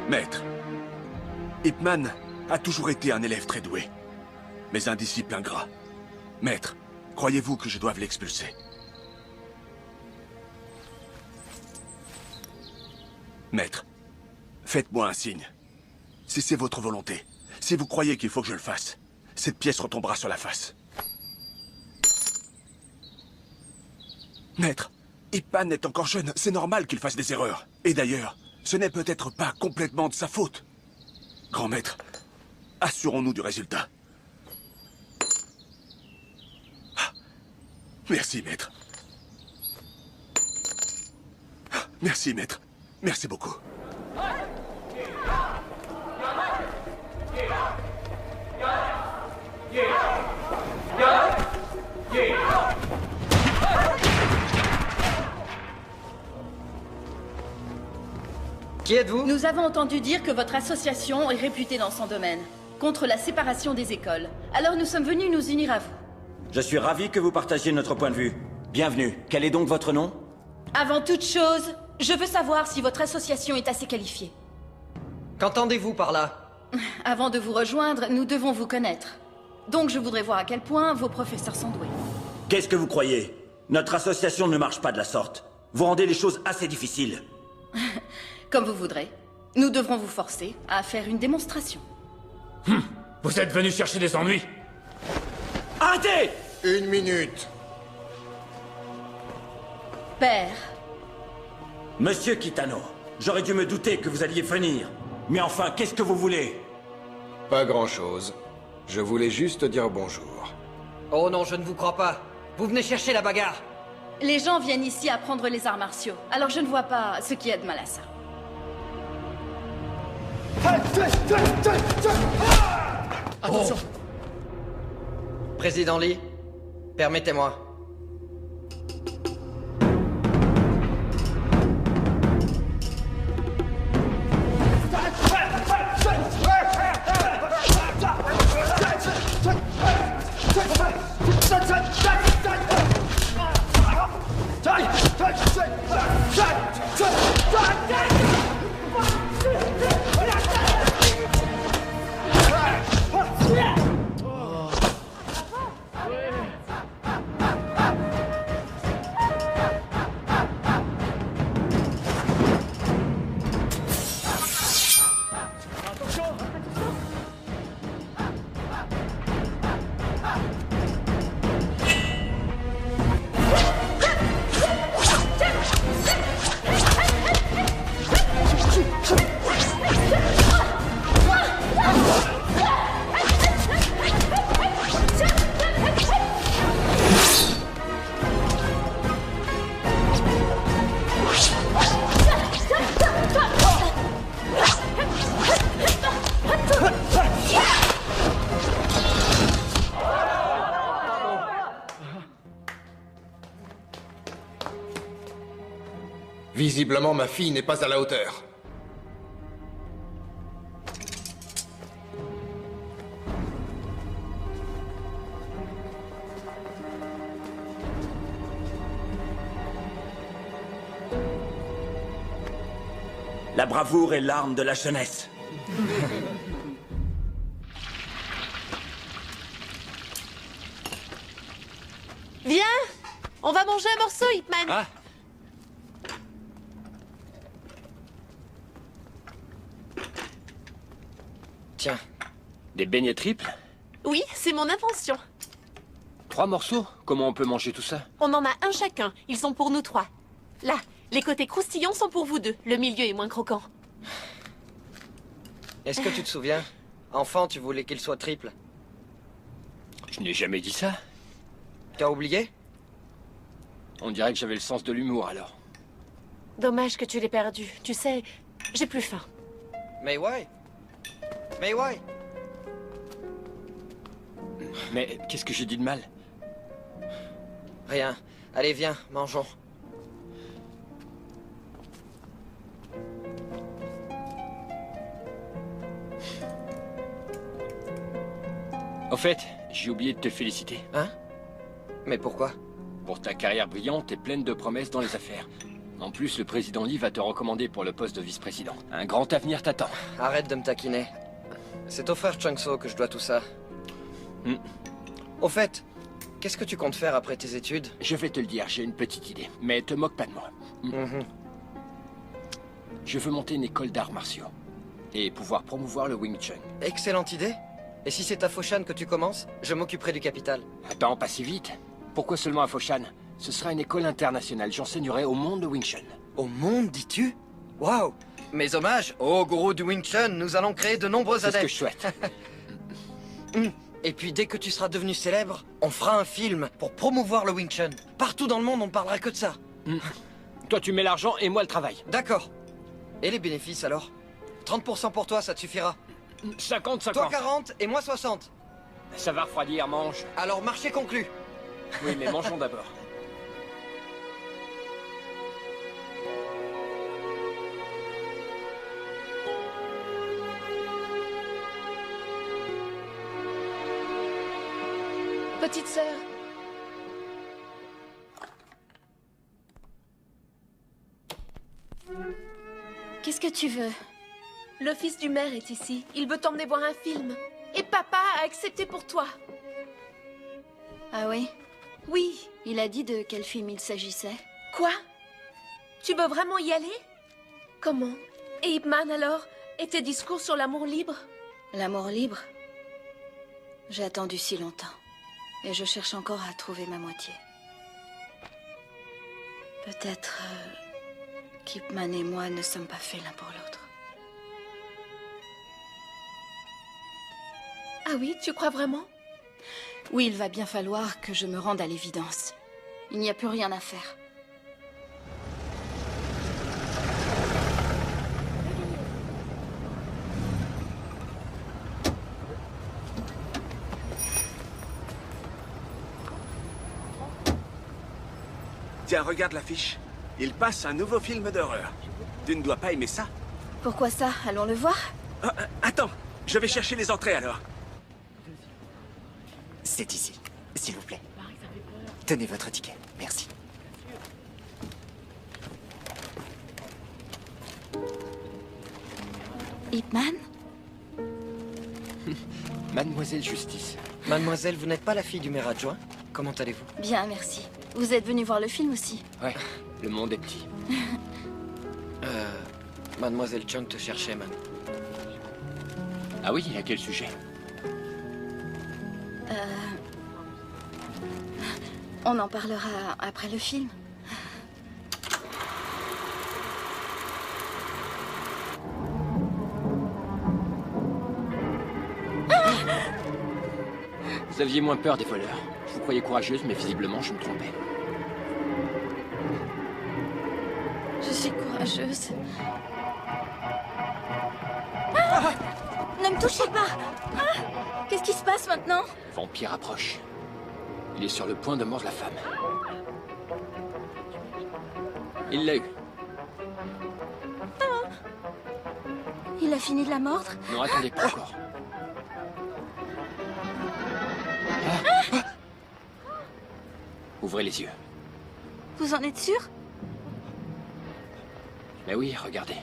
Maître, Ip Man a toujours été un élève très doué, mais un disciple ingrat. Maître, croyez-vous que je doive l'expulser? Maître, faites-moi un signe. Si c'est votre volonté, si vous croyez qu'il faut que je le fasse, cette pièce retombera sur la face. Maître, Ip Man est encore jeune, c'est normal qu'il fasse des erreurs. Et d'ailleurs, ce n'est peut-être pas complètement de sa faute. Grand maître, assurons-nous du résultat. Ah, merci, maître. Ah, merci, maître. Merci beaucoup. Qui êtes-vous? Nous avons entendu dire que votre association est réputée dans son domaine, contre la séparation des écoles. Alors nous sommes venus nous unir à vous. Je suis ravi que vous partagiez notre point de vue. Bienvenue. Quel est donc votre nom? Avant toute chose, je veux savoir si votre association est assez qualifiée. Qu'entendez-vous par là? Avant de vous rejoindre, nous devons vous connaître. Donc je voudrais voir à quel point vos professeurs sont doués. Qu'est-ce que vous croyez? Notre association ne marche pas de la sorte. Vous rendez les choses assez difficiles. Comme vous voudrez. Nous devrons vous forcer à faire une démonstration. Vous êtes venu chercher des ennuis? Arrêtez! 1 minute. Père. Monsieur Kitano, j'aurais dû me douter que vous alliez venir. Mais enfin, qu'est-ce que vous voulez? Pas grand-chose. Je voulais juste dire bonjour. Oh non, je ne vous crois pas. Vous venez chercher la bagarre. Les gens viennent ici apprendre les arts martiaux. Alors je ne vois pas ce qu'il y a de mal à ça. Attention. Président Lee, permettez-moi. Visiblement, ma fille n'est pas à la hauteur. La bravoure est l'arme de la jeunesse. Viens! On va manger un morceau, Ip Man. Ah. Tiens, des beignets triples? Oui, c'est mon invention. 3 morceaux? Comment on peut manger tout ça? On en a un chacun. Ils sont pour nous 3. Là, les côtés croustillants sont pour vous 2. Le milieu est moins croquant. Est-ce que tu te souviens? Enfant, tu voulais qu'il soit triple. Je n'ai jamais dit ça. T'as oublié? On dirait que j'avais le sens de l'humour, alors. Dommage que tu l'aies perdu. Tu sais, j'ai plus faim. Mais ouais. Mais ouais. Mais qu'est-ce que j'ai dit de mal? Rien. Allez, viens, mangeons. Au fait, j'ai oublié de te féliciter. Hein? Mais pourquoi? Pour ta carrière brillante et pleine de promesses dans les affaires. En plus, le président Lee va te recommander pour le poste de vice-président. Un grand avenir t'attend. Arrête de me taquiner. C'est au frère Chang-So que je dois tout ça. Au fait, qu'est-ce que tu comptes faire après tes études? Je vais te le dire, j'ai une petite idée. Mais te moque pas de moi. Je veux monter une école d'arts martiaux. Et pouvoir promouvoir le Wing Chun. Excellente idée. Et si c'est à Foshan que tu commences, je m'occuperai du capital. Attends, pas si vite. Pourquoi seulement à Foshan? Ce sera une école internationale. J'enseignerai au monde le Wing Chun. Au monde, dis-tu? Waouh! Mes hommages, ô gourou du Wing Chun, nous allons créer de nombreux adeptes. C'est ce que je souhaite. Et puis dès que tu seras devenu célèbre, on fera un film pour promouvoir le Wing Chun. Partout dans le monde, on parlera que de ça. Toi, tu mets l'argent et moi le travail. D'accord. Et les bénéfices alors? 30% pour toi, ça te suffira. 50-50. Toi 40 et moi 60. Ça va refroidir, mange. Alors marché conclu. Oui, mais mangeons d'abord. Petite sœur. Qu'est-ce que tu veux? Le fils du maire est ici. Il veut t'emmener voir un film. Et papa a accepté pour toi. Ah oui? Oui. Il a dit de quel film il s'agissait? Quoi? Tu veux vraiment y aller? Comment? Et Ip Man alors? Et tes discours sur l'amour libre? L'amour libre? J'ai attendu si longtemps. Et je cherche encore à trouver ma moitié. Peut-être qu'Ip Man et moi ne sommes pas faits l'un pour l'autre. Ah oui, tu crois vraiment? Oui, il va bien falloir que je me rende à l'évidence. Il n'y a plus rien à faire. Tiens, regarde l'affiche. Il passe un nouveau film d'horreur. Tu ne dois pas aimer ça? Pourquoi ça? Allons le voir? Attends, je vais chercher les entrées alors. C'est ici, s'il vous plaît. Tenez votre ticket, merci. Ip Man? Mademoiselle Justice. Mademoiselle, vous n'êtes pas la fille du maire adjoint? Comment allez-vous? Bien, merci. Vous êtes venu voir le film aussi? Ouais, le monde est petit. Mademoiselle Chung te cherchait, man. Ah oui, à quel sujet? On en parlera après le film. Vous aviez moins peur des voleurs. Je vous croyais courageuse, mais visiblement, je me trompais. Je suis courageuse. Ah! Ne me touchez pas! Ah! Qu'est-ce qui se passe maintenant? Le vampire approche. Il est sur le point de mordre la femme. Il l'a eu. Ah! Il a fini de la mordre? Non, attendez, pas encore. Ouvrez les yeux. Vous en êtes sûr? Mais oui, regardez.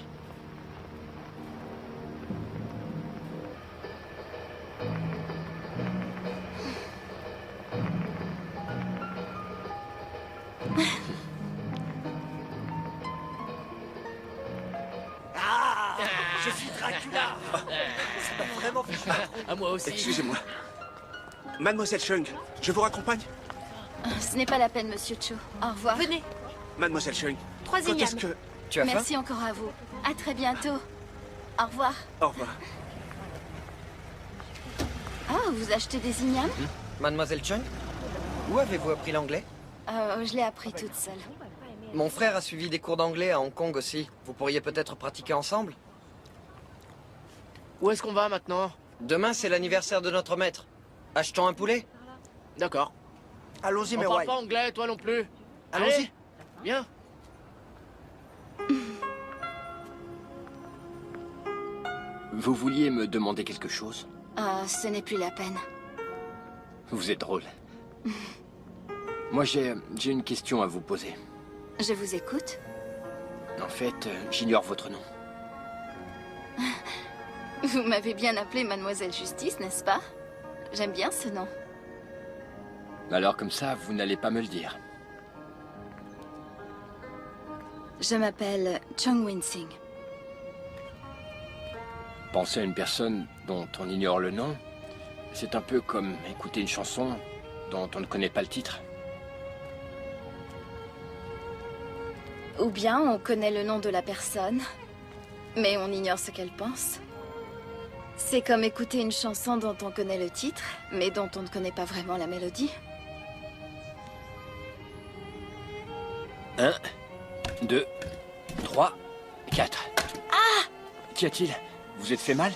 Je suis Dracula. C'est pas vraiment fichu. À moi aussi. Excusez-moi. Mademoiselle Chung, je vous raccompagne? Ce n'est pas la peine, Monsieur Cho. Au revoir. Venez. Mademoiselle Chung, Troisième. quand est-ce que... Tu as faim? Merci encore à vous. À très bientôt. Au revoir. Au revoir. Ah, vous achetez des ignames? Mademoiselle Chung, où avez-vous appris l'anglais? Je l'ai appris toute seule. Mon frère a suivi des cours d'anglais à Hong Kong aussi. Vous pourriez peut-être pratiquer ensemble? Où est-ce qu'on va maintenant? Demain, c'est l'anniversaire de notre maître. Achetons un poulet? D'accord. Allons-y, On mais parle ouais. pas anglais, toi non plus. Allons-y. Allez, viens. Vous vouliez me demander quelque chose? Ah, ce n'est plus la peine. Vous êtes drôle. Moi, j'ai une question à vous poser. Je vous écoute. En fait, j'ignore votre nom. Vous m'avez bien appelée Mademoiselle Justice, n'est-ce pas? J'aime bien ce nom. Alors comme ça, vous n'allez pas me le dire. Je m'appelle Chung Winsing. Penser à une personne dont on ignore le nom, c'est un peu comme écouter une chanson dont on ne connaît pas le titre. Ou bien on connaît le nom de la personne, mais on ignore ce qu'elle pense. C'est comme écouter une chanson dont on connaît le titre, mais dont on ne connaît pas vraiment la mélodie. 1, 2, 3, 4. Ah! Qu'y a-t-il? Vous êtes fait mal?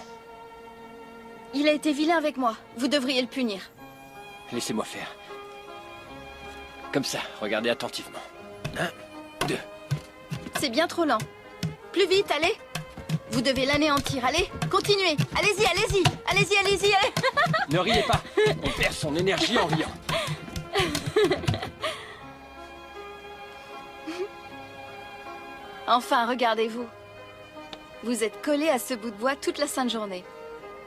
Il a été vilain avec moi. Vous devriez le punir. Laissez-moi faire. Comme ça, regardez attentivement. 1, 2. C'est bien trop lent. Plus vite, allez! Vous devez l'anéantir, allez! Continuez! Allez-y, allez-y! Allez-y, allez-y, allez! Ne riez pas. On perd son énergie en riant. Enfin, regardez-vous. Vous êtes collé à ce bout de bois toute la sainte journée.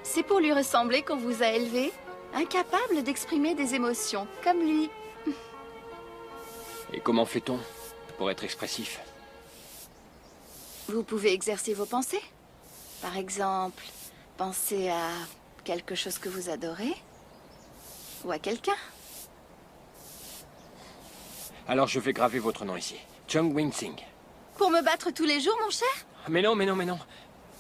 C'est pour lui ressembler qu'on vous a élevé, incapable d'exprimer des émotions, comme lui. Et comment fait-on pour être expressif? Vous pouvez exercer vos pensées. Par exemple, penser à quelque chose que vous adorez. Ou à quelqu'un. Alors je vais graver votre nom ici. Chung Winsing. Pour me battre tous les jours, mon cher? Mais non, mais non, mais non.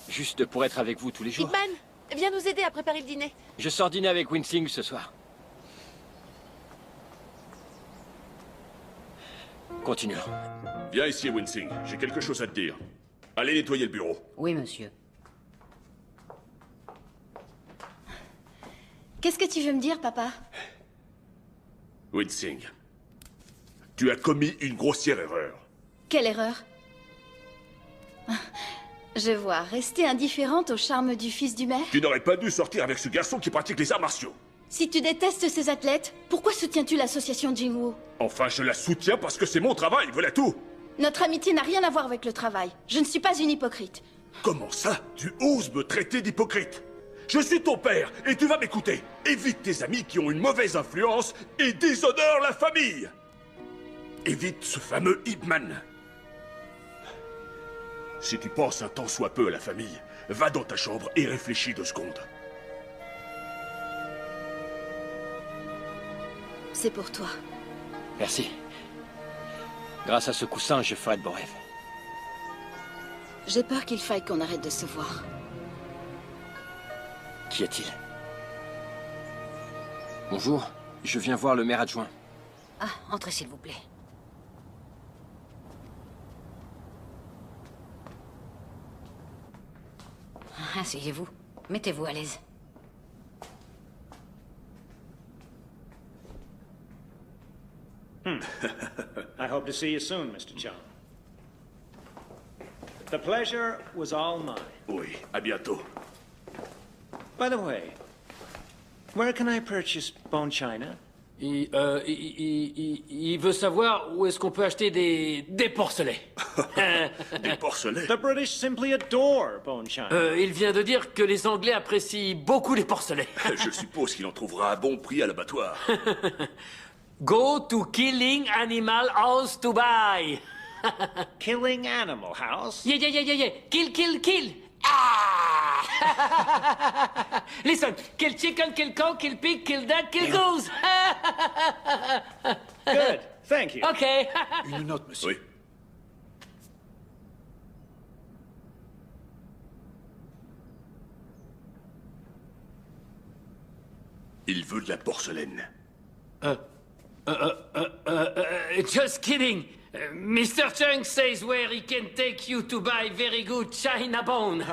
Juste pour être avec vous tous les jours. Hitman, viens nous aider à préparer le dîner. Je sors dîner avec Winsing ce soir. Continuons. Viens ici, Winsing. J'ai quelque chose à te dire. Allez nettoyer le bureau. Oui, monsieur. Qu'est-ce que tu veux me dire, papa? Winsing, tu as commis une grossière erreur. Quelle erreur? Je vois, rester indifférente au charme du fils du maire? Tu n'aurais pas dû sortir avec ce garçon qui pratique les arts martiaux. Si tu détestes ces athlètes, pourquoi soutiens-tu l'association Jingwu? Enfin, je la soutiens parce que c'est mon travail, voilà tout. Notre amitié n'a rien à voir avec le travail. Je ne suis pas une hypocrite. Comment ça? Tu oses me traiter d'hypocrite? Je suis ton père et tu vas m'écouter. Évite tes amis qui ont une mauvaise influence et déshonorent la famille. Évite ce fameux Hitman. Si tu penses un tant soit peu à la famille, va dans ta chambre et réfléchis 2 secondes. C'est pour toi. Merci. Grâce à ce coussin, je ferai de beaux rêves. J'ai peur qu'il faille qu'on arrête de se voir. Qu'y a-t-il? Bonjour, je viens voir le maire adjoint. Ah, entrez s'il vous plaît. Asseyez-vous. Mettez-vous à l'aise. I hope to see you soon, Mr. Chung. The pleasure was all mine. Oui, à bientôt. By the way, where can I purchase bone china? Il veut savoir où est-ce qu'on peut acheter des porcelets. Des porcelets? The British simply adore bone china. Il vient de dire que les Anglais apprécient beaucoup les porcelets. Je suppose qu'il en trouvera à bon prix à l'abattoir. Go to Killing Animal House to buy. Killing Animal House? Yeah. Kill. Ah! Listen, kill chicken, kill cow, kill pig, kill duck, kill goose. Good, thank you. Okay. Une note, monsieur. Oui. Il veut de la porcelaine. Just kidding. Mr. Chung says where he can take you to buy very good china bone.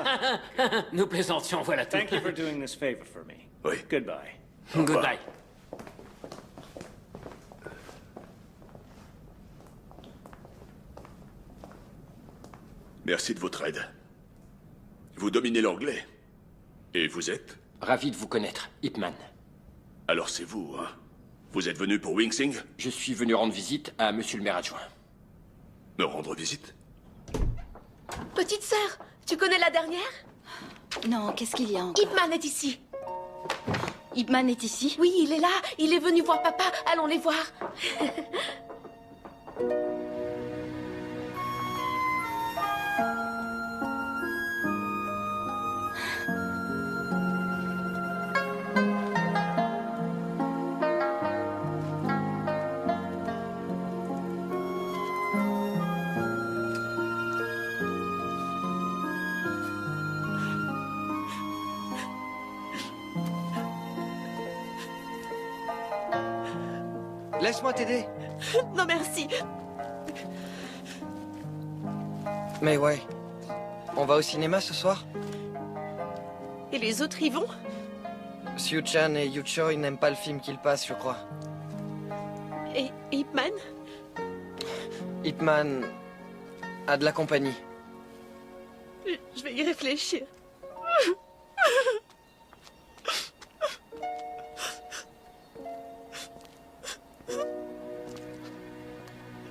Nous plaisantions, voilà tout. Thank you for doing this favor for me. Oui. Goodbye. Goodbye. Merci de votre aide. Vous dominez l'anglais. Et vous êtes? Ravi de vous connaître, Ip Man. Alors c'est vous, hein? Vous êtes venu pour Wing Sing? Je suis venu rendre visite à monsieur le maire adjoint. Me rendre visite? Petite sœur, tu connais la dernière? Non, qu'est-ce qu'il y a encore? Ip Man est ici. Ip Man est ici? Oui, il est là. Il est venu voir papa. Allons les voir. Laisse-moi t'aider. Non, merci. Mais ouais. On va au cinéma ce soir? Et les autres y vont? Siu-chan et Yu-choi n'aiment pas le film qu'il passe, je crois. Et Ip Man? Ip Man a de la compagnie. Je vais y réfléchir.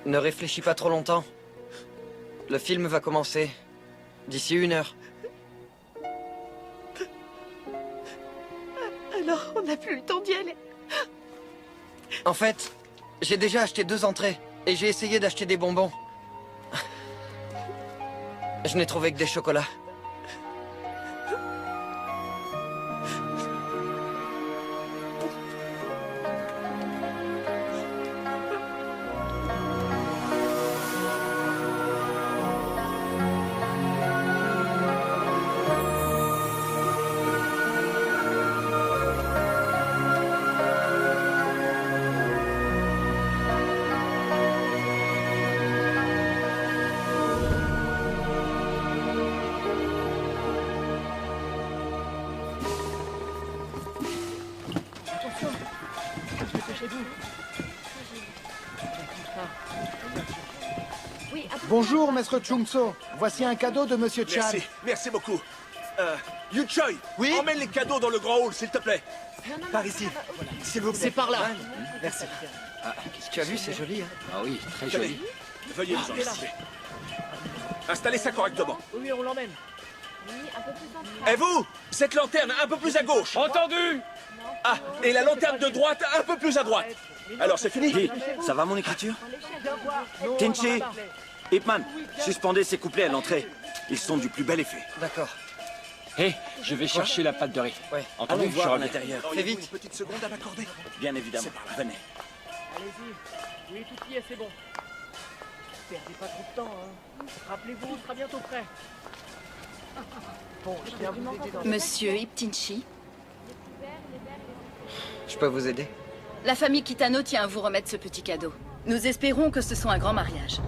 Ne réfléchis pas trop longtemps. Le film va commencer d'ici 1 heure. Alors, on n'a plus le temps d'y aller. En fait, j'ai déjà acheté 2 entrées et j'ai essayé d'acheter des bonbons. Je n'ai trouvé que des chocolats. Bonjour, maître Chungso. Voici un cadeau de Monsieur Chan. Merci beaucoup. Yu-choi, oui? Emmène les cadeaux dans le grand hall, s'il te plaît. Par ici, s'il vous plaît. C'est par là. Merci. Tu as vu, c'est joli, hein? Ah oui, très Tenez, joli. veuillez vous en occuper. Installez ça correctement. Oui, on l'emmène. Et vous, cette lanterne un peu plus à gauche. Entendu. Ah, et la lanterne de droite un peu plus à droite. Alors c'est fini? Dis, ça va mon écriture? Tinchi, Ip Man, suspendez ces couplets à l'entrée. Ils sont du plus bel effet. D'accord. Hé, je vais chercher la pâte de riz. Ouais. Entendu, Allons je voir à reviens. l'intérieur. Très vite. Une petite seconde à m'accorder. Bien évidemment. Venez. Allez-y. Oui, tout y est, c'est bon. Perdez pas trop de temps, hein. Rappelez-vous, on sera bientôt prêt. Bon, je viens vous aider dans... Monsieur Iptinchi, Je peux vous aider? la famille Kitano tient à vous remettre ce petit cadeau. Nous espérons que ce soit un grand mariage.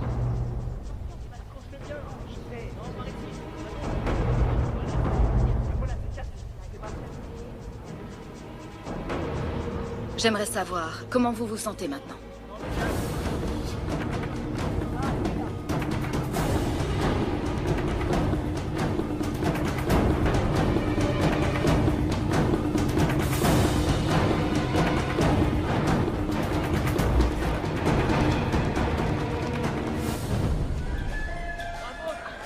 J'aimerais savoir comment vous vous sentez maintenant.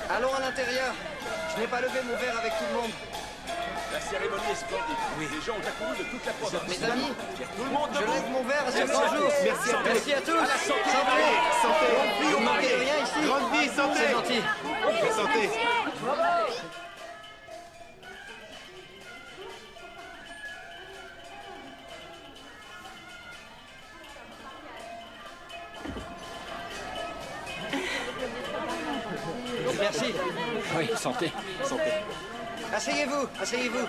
Allons à l'intérieur. Je n'ai pas levé mon verre avec tout le monde. La cérémonie est splendide. Oui. Les gens ont accouru de toute la province. Mes amis, tout le monde je debout. lève mon verre à ce Merci grand à jour. tous. Merci à tous. Merci à tous. À la santé. Santé. Grande vie au Vous manquez de marié. rien ici. Grande vie, santé. C'est gentil. Santé. Merci. Oui, santé. Santé. Asseyez-vous, asseyez-vous.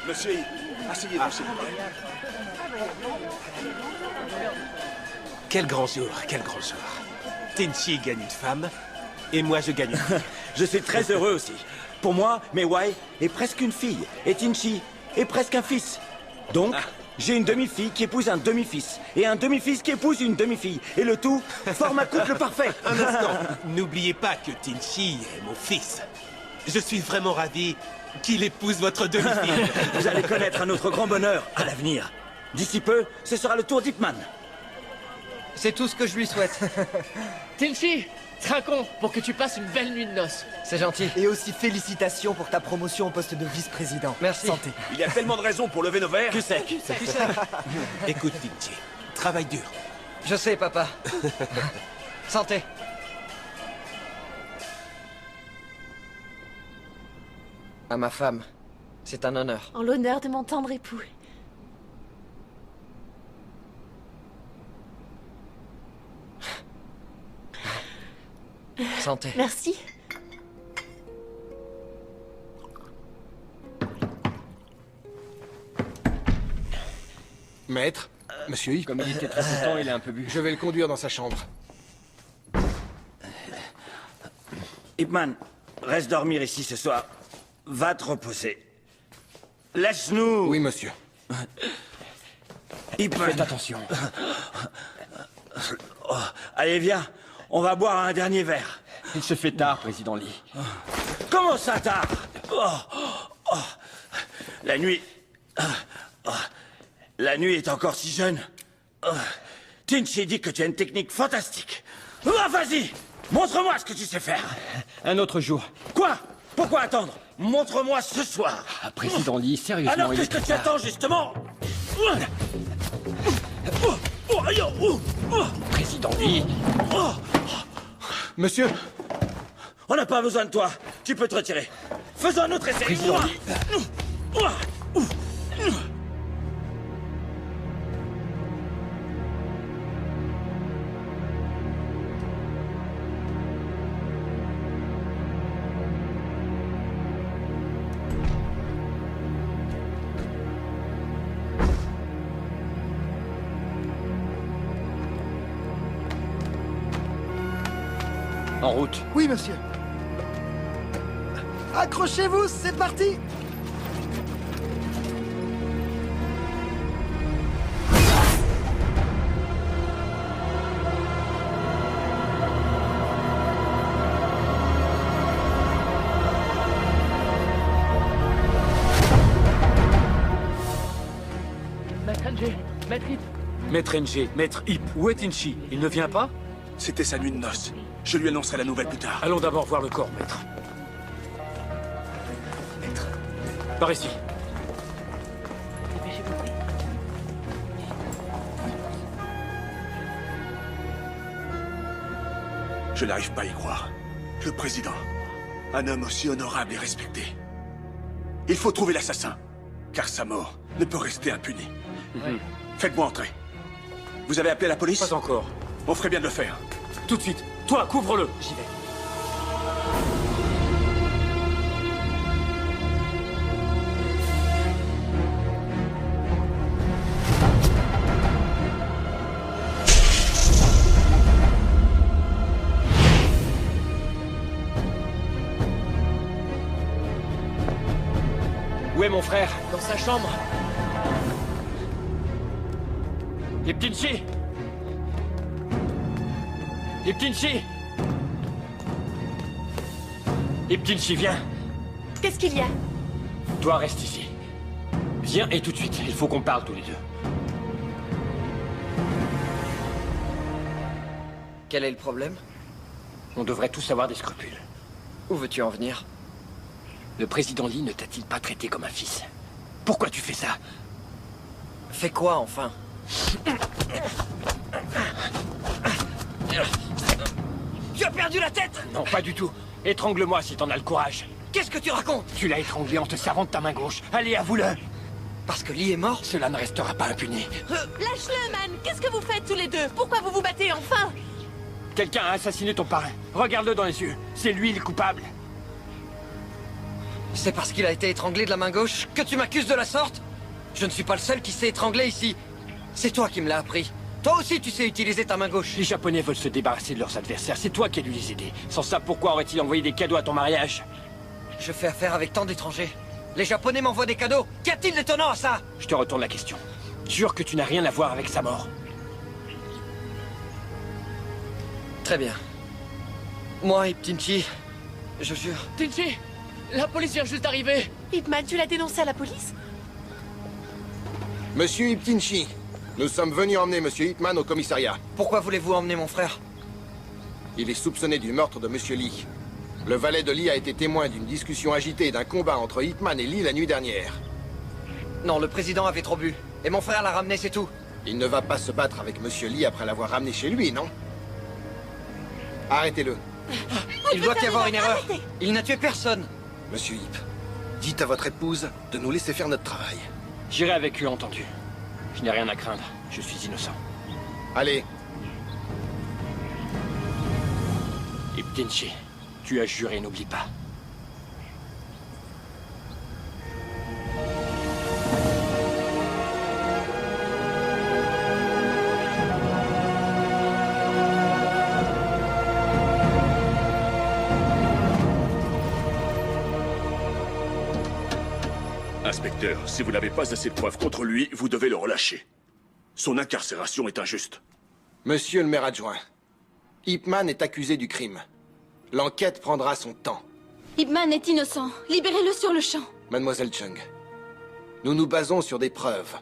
Monsieur, Asseyez-vous, s'il vous plaît. Quel grand jour, quel grand jour. Tenchi gagne une femme, et moi je gagne une fille. Je suis très heureux aussi. Pour moi, Meiwei est presque une fille, et Tinchi est presque un fils. Donc, j'ai une demi-fille qui épouse un demi-fils, et un demi-fils qui épouse une demi-fille. Et le tout forme un couple parfait. Un instant, n'oubliez pas que Tinchi est mon fils. Je suis vraiment ravi qu'il épouse votre demi-fille. Vous allez connaître un autre grand bonheur à l'avenir. D'ici peu, ce sera le tour d'Ipman. C'est tout ce que je lui souhaite. Tinchi, trinquons pour que tu passes une belle nuit de noces. C'est gentil. Et aussi félicitations pour ta promotion au poste de vice-président. Merci. Santé. Il y a tellement de raisons pour lever nos verres. Que c'est Écoute, Tinchi, travaille dur. Je sais, papa. Santé. À ma femme, c'est un honneur. En l'honneur de mon tendre époux. Santé. Merci. Maître, monsieur Ip. Comme il était très content, il a un peu bu. Je vais le conduire dans sa chambre. Ipman, reste dormir ici ce soir. Va te reposer. Laisse-nous. Oui, monsieur. Ipman. Faites attention. Oh, allez, viens. On va boire un dernier verre. Il se fait tard, président Lee. Comment ça tard? La nuit... La nuit est encore si jeune. Tinchi dit que tu as une technique fantastique. Vas-y, montre-moi ce que tu sais faire. Un autre jour. Quoi? Pourquoi attendre? Montre-moi ce soir. Président Lee, sérieusement, Alors il qu'est-ce est que tu tard. attends, justement? Président Lee. Monsieur. On n'a pas besoin de toi. Tu peux te retirer. Faisons un autre essai. Président Lee. En route. Oui, monsieur. Accrochez-vous, c'est parti. Maître NG, Maître Ip. Maître NG, Maître Ip, où est Tinchi? Il ne vient pas? C'était sa nuit de noces. Je lui annoncerai la nouvelle plus tard. Allons d'abord voir le corps, maître. Maître. Par ici. Je n'arrive pas à y croire. Le président. Un homme aussi honorable et respecté. Il faut trouver l'assassin. Car sa mort ne peut rester impunie. Faites-moi entrer. Vous avez appelé la police? Pas encore. On ferait bien de le faire. Tout de suite. Toi, couvre-le. J'y vais. Où est mon frère? Dans sa chambre. Iptinchi! Iptinchi! Iptinchi, viens! Qu'est-ce qu'il y a? Toi, reste ici. Viens et tout de suite, il faut qu'on parle tous les deux. Quel est le problème? On devrait tous avoir des scrupules. Où veux-tu en venir? Le président Lee ne t'a-t-il pas traité comme un fils? Pourquoi tu fais ça? Fais quoi, enfin? Tu as perdu la tête? Non, pas du tout. Étrangle-moi si t'en as le courage. Qu'est-ce que tu racontes? Tu l'as étranglé en te servant de ta main gauche. Allez, avoue-le. Parce que Lee est mort? Cela ne restera pas impuni. Lâche-le, man. Qu'est-ce que vous faites tous les deux? Pourquoi vous vous battez enfin? Quelqu'un a assassiné ton parrain. Regarde-le dans les yeux. C'est lui le coupable. C'est parce qu'il a été étranglé de la main gauche que tu m'accuses de la sorte? Je ne suis pas le seul qui s'est étranglé ici. C'est toi qui me l'as appris. Toi aussi, tu sais utiliser ta main gauche. Les Japonais veulent se débarrasser de leurs adversaires. C'est toi qui as dû les aider. Sans ça, pourquoi aurait-il envoyé des cadeaux à ton mariage? Je fais affaire avec tant d'étrangers. Les Japonais m'envoient des cadeaux. Qu'y a-t-il d'étonnant à ça? Je te retourne la question. Jure que tu n'as rien à voir avec sa mort. Très bien. Moi et Tinchi, je jure. Tinchi, la police vient juste d'arriver. Ip Man, tu l'as dénoncé à la police? Monsieur Iptinchi, nous sommes venus emmener Monsieur Ip Man au commissariat. Pourquoi voulez-vous emmener mon frère? Il est soupçonné du meurtre de Monsieur Lee. Le valet de Lee a été témoin d'une discussion agitée et d'un combat entre Ip Man et Lee la nuit dernière. Non, le président avait trop bu. Et mon frère l'a ramené, c'est tout. Il ne va pas se battre avec Monsieur Lee après l'avoir ramené chez lui, non? Arrêtez-le. Il doit y avoir une erreur. Il n'a tué personne. Monsieur Ip, dites à votre épouse de nous laisser faire notre travail. J'irai avec eux, entendu. Je n'ai rien à craindre. Je suis innocent. Allez. Iptinchi, tu as juré, n'oublie pas. Inspecteur, si vous n'avez pas assez de preuves contre lui, vous devez le relâcher. Son incarcération est injuste. Monsieur le maire adjoint, Ip Man est accusé du crime. L'enquête prendra son temps. Ip Man est innocent. Libérez-le sur le champ. Mademoiselle Chung, nous nous basons sur des preuves.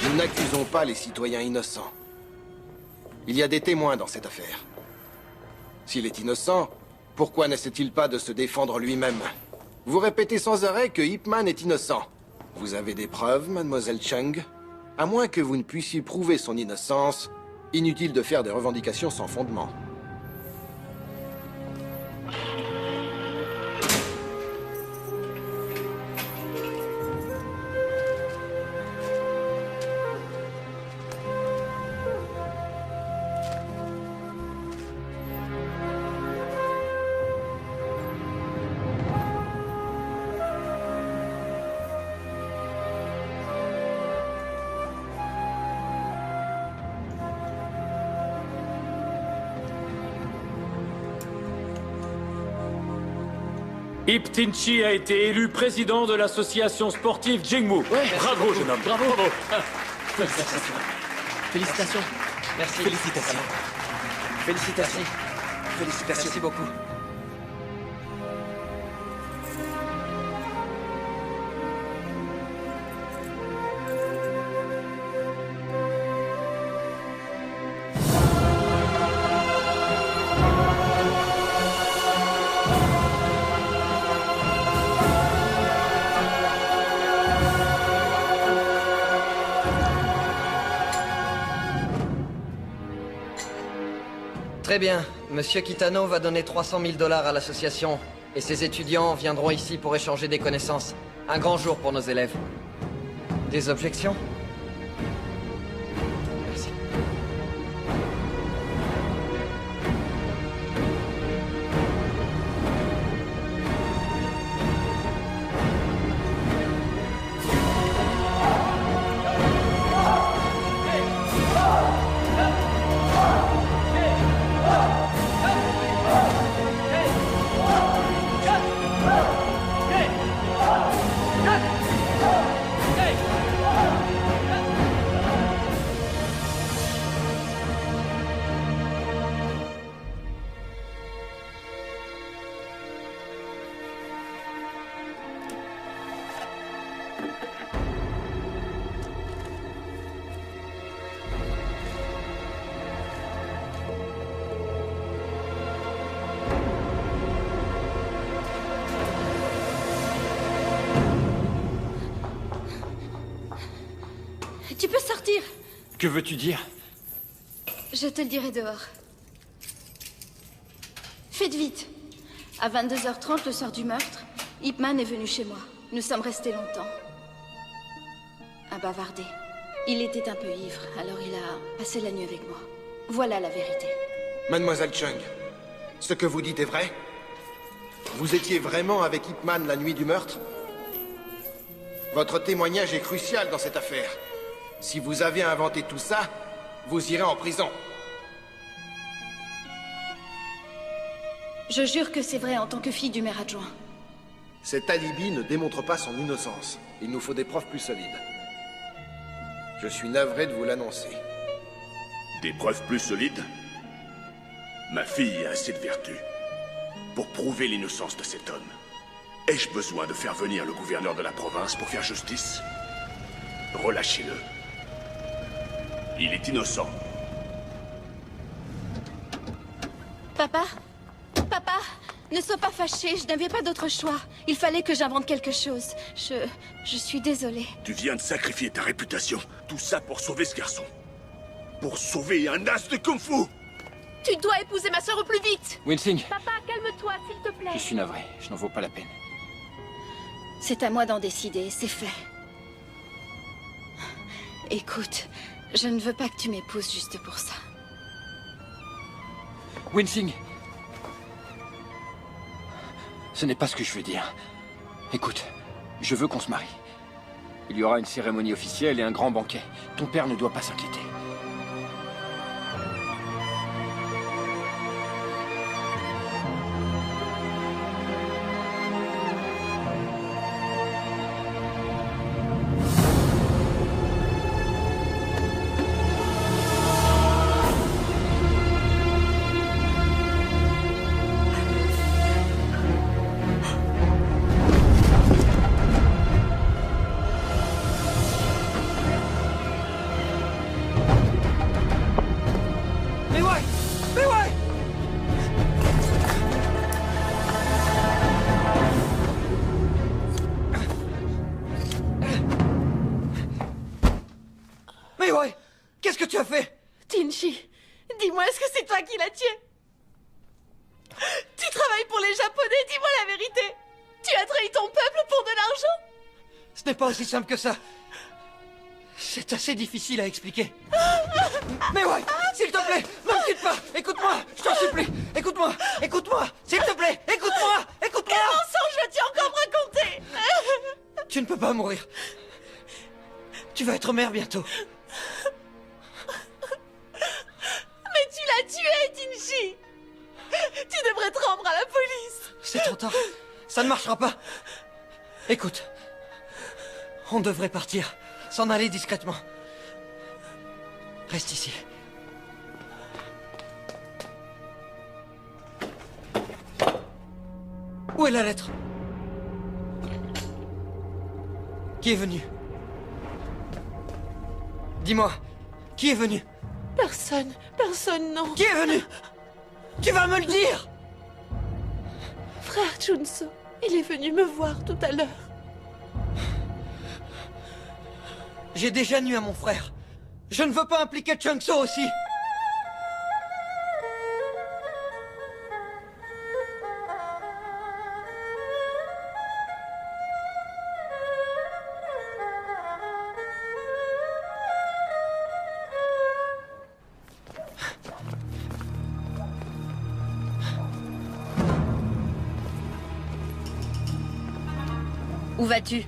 Nous n'accusons pas les citoyens innocents. Il y a des témoins dans cette affaire. S'il est innocent, pourquoi n'essaie-t-il pas de se défendre lui-même? Vous répétez sans arrêt que Ip Man est innocent. Vous avez des preuves, mademoiselle Chung? À moins que vous ne puissiez prouver son innocence, inutile de faire des revendications sans fondement. Iptinchi a été élu président de l'association sportive Jingmu. Bravo, jeune homme. Bravo. Félicitations. Félicitations. Merci. Félicitations. Félicitations. Félicitations. Merci beaucoup. Très bien. Monsieur Kitano va donner 300 000 $ à l'association. Et ses étudiants viendront ici pour échanger des connaissances. Un grand jour pour nos élèves. Des objections? Merci. Tu peux sortir. Que veux-tu dire? Je te le dirai dehors. Faites vite. À 22h30, le soir du meurtre, Ip Man est venu chez moi. Nous sommes restés longtemps. À bavarder. Il était un peu ivre, alors il a passé la nuit avec moi. Voilà la vérité. Mademoiselle Chung, ce que vous dites est vrai? Vous étiez vraiment avec Ip Man la nuit du meurtre? Votre témoignage est crucial dans cette affaire. Si vous avez inventé tout ça, vous irez en prison. Je jure que c'est vrai en tant que fille du maire adjoint. Cet alibi ne démontre pas son innocence. Il nous faut des preuves plus solides. Je suis navré de vous l'annoncer. Des preuves plus solides? Ma fille a assez de vertu pour prouver l'innocence de cet homme. Ai-je besoin de faire venir le gouverneur de la province pour faire justice? Relâchez-le. Il est innocent. Papa? Papa? Ne sois pas fâché, je n'avais pas d'autre choix. Il fallait que j'invente quelque chose. Je suis désolée. Tu viens de sacrifier ta réputation. Tout ça pour sauver ce garçon. Pour sauver un as de kung-fu. Tu dois épouser ma sœur au plus vite. Winsing, Papa, calme-toi, s'il te plaît. je suis navré. Je n'en vaux pas la peine. C'est à moi d'en décider, c'est fait. Écoute, je ne veux pas que tu m'épouses juste pour ça. Winsing, ce n'est pas ce que je veux dire. Écoute, je veux qu'on se marie. Il y aura une cérémonie officielle et un grand banquet. Ton père ne doit pas s'inquiéter. Qu'est-ce que tu as fait? Tinchi, dis-moi, est-ce que c'est toi qui l'as tué? Tu travailles pour les Japonais, dis-moi la vérité. Tu as trahi ton peuple pour de l'argent? Ce n'est pas aussi simple que ça. C'est assez difficile à expliquer. Mais ouais, s'il te plaît, ne me quitte pas. Écoute-moi, je t'en supplie. Écoute-moi, écoute-moi, s'il te plaît, écoute-moi, écoute-moi. Quel mensonge vas-tu encore me raconter? Tu ne peux pas mourir. Tu vas être mère bientôt. Mais tu l'as tué, Tinchi. Tu devrais te rendre à la police. C'est trop tard. Ça ne marchera pas. Écoute, on devrait partir, s'en aller discrètement. Reste ici. Où est la lettre? Qui est venu? Dis-moi, qui est venu? Personne, non. Qui est venu? Tu vas me le dire! Frère Junso, il est venu me voir tout à l'heure. J'ai déjà nu à mon frère. Je ne veux pas impliquer Chungso aussi. Où vas-tu?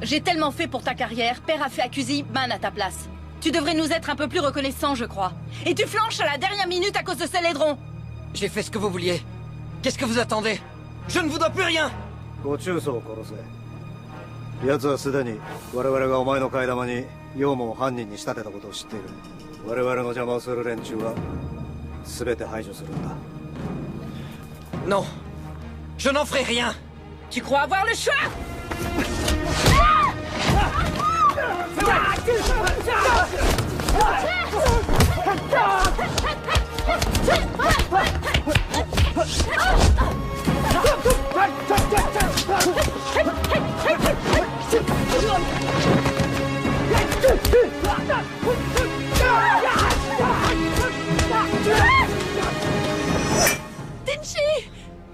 J'ai tellement fait pour ta carrière, père a fait accuser Man à ta place. Tu devrais nous être un peu plus reconnaissants, je crois. Et tu flanches à la dernière minute à cause de Célédron. J'ai fait ce que vous vouliez. Qu'est-ce que vous attendez? Je ne vous dois plus rien. ご中操を殺せ。奴はすでに我々がお前の替え玉にヨウムを犯人に仕立てたことを知っている。我々の邪魔をする連中は全て排除するんだ。Non, je n'en ferai rien. Tu crois avoir le choix? Tinchi!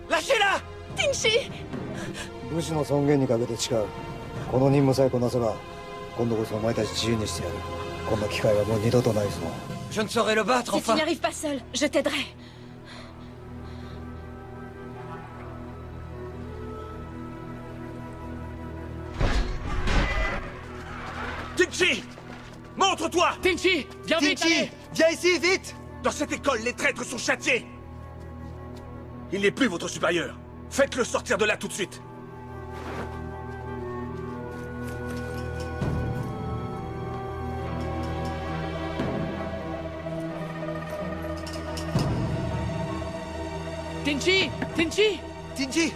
Lâchez-la! Tinchi! 武士の尊厳にかけて誓う。この任務さえこなせば今度こそお前たち自由にしてやる。こんな機会はもう二度とないぞ。 Je ne saurais le battre, Si tu enfin. n'y arrives pas seul, je t'aiderai. Tinchi! Montre-toi! Tinchi! Viens vite, allez! Viens ici, vite! Dans cette école, les traîtres sont châtiés! Il n'est plus votre supérieur. Faites-le sortir de là tout de suite. Tinchi! Tinchi! Tinchi!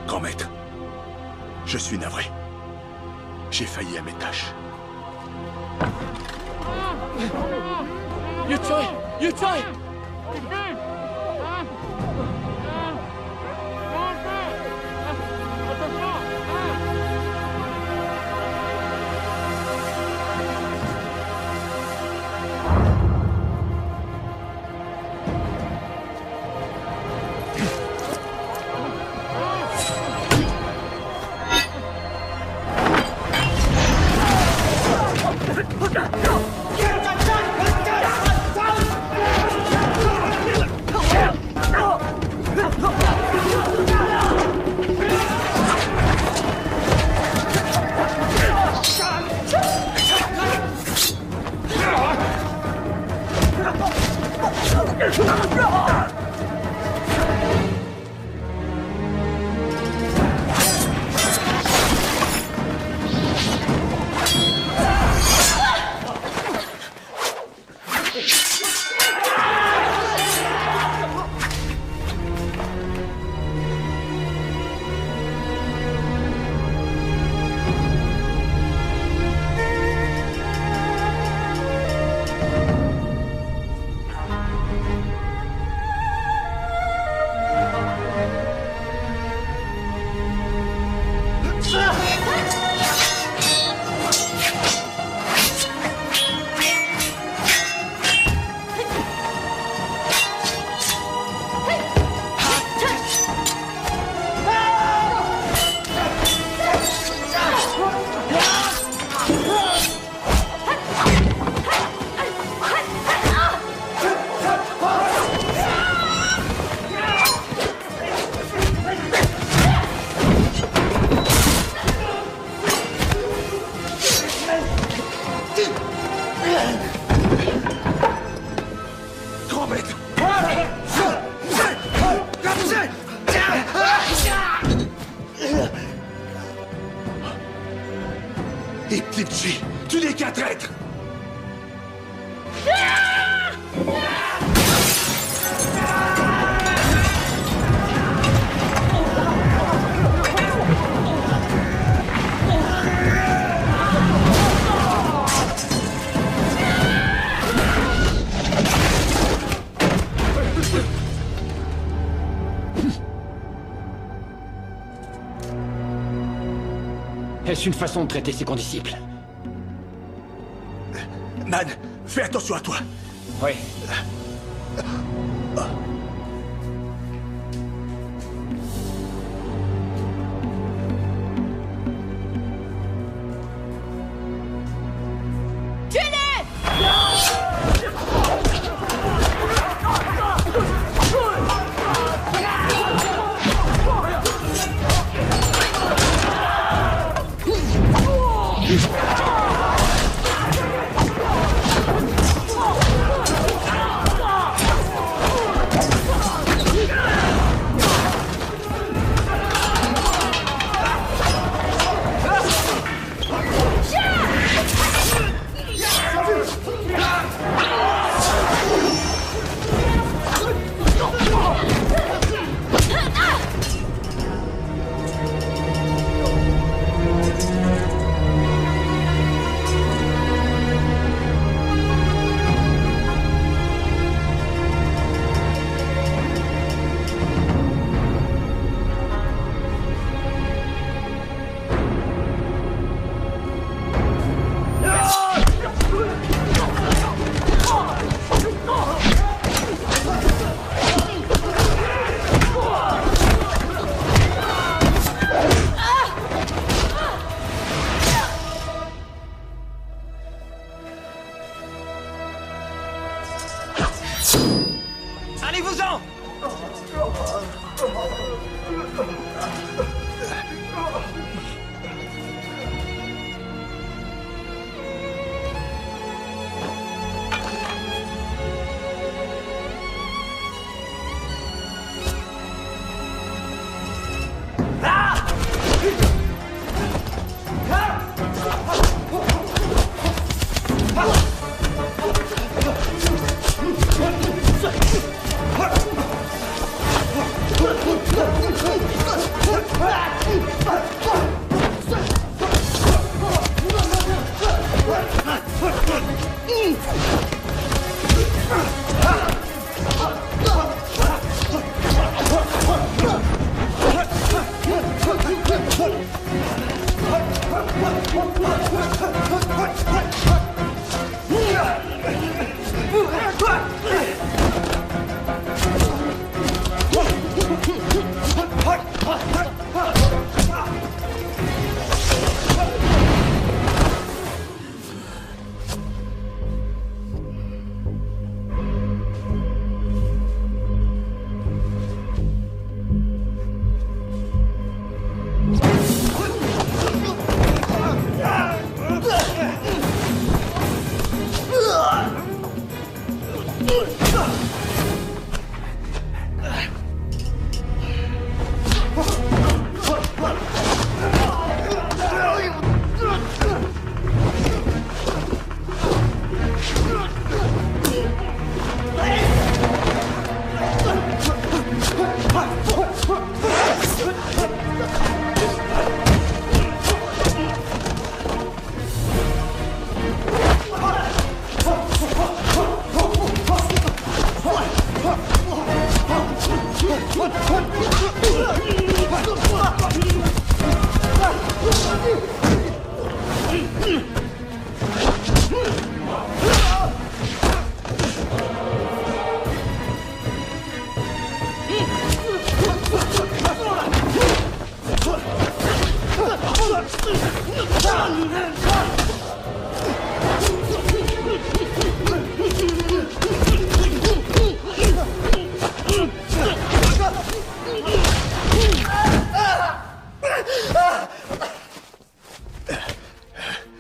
Grand maître, je suis navré. J'ai failli à mes tâches. Yuchoi! Yuchoi! Et Tinchi, tu n'es qu'un traître! Est-ce une façon de traiter ses condisciples? Man, fais attention à toi. Oui.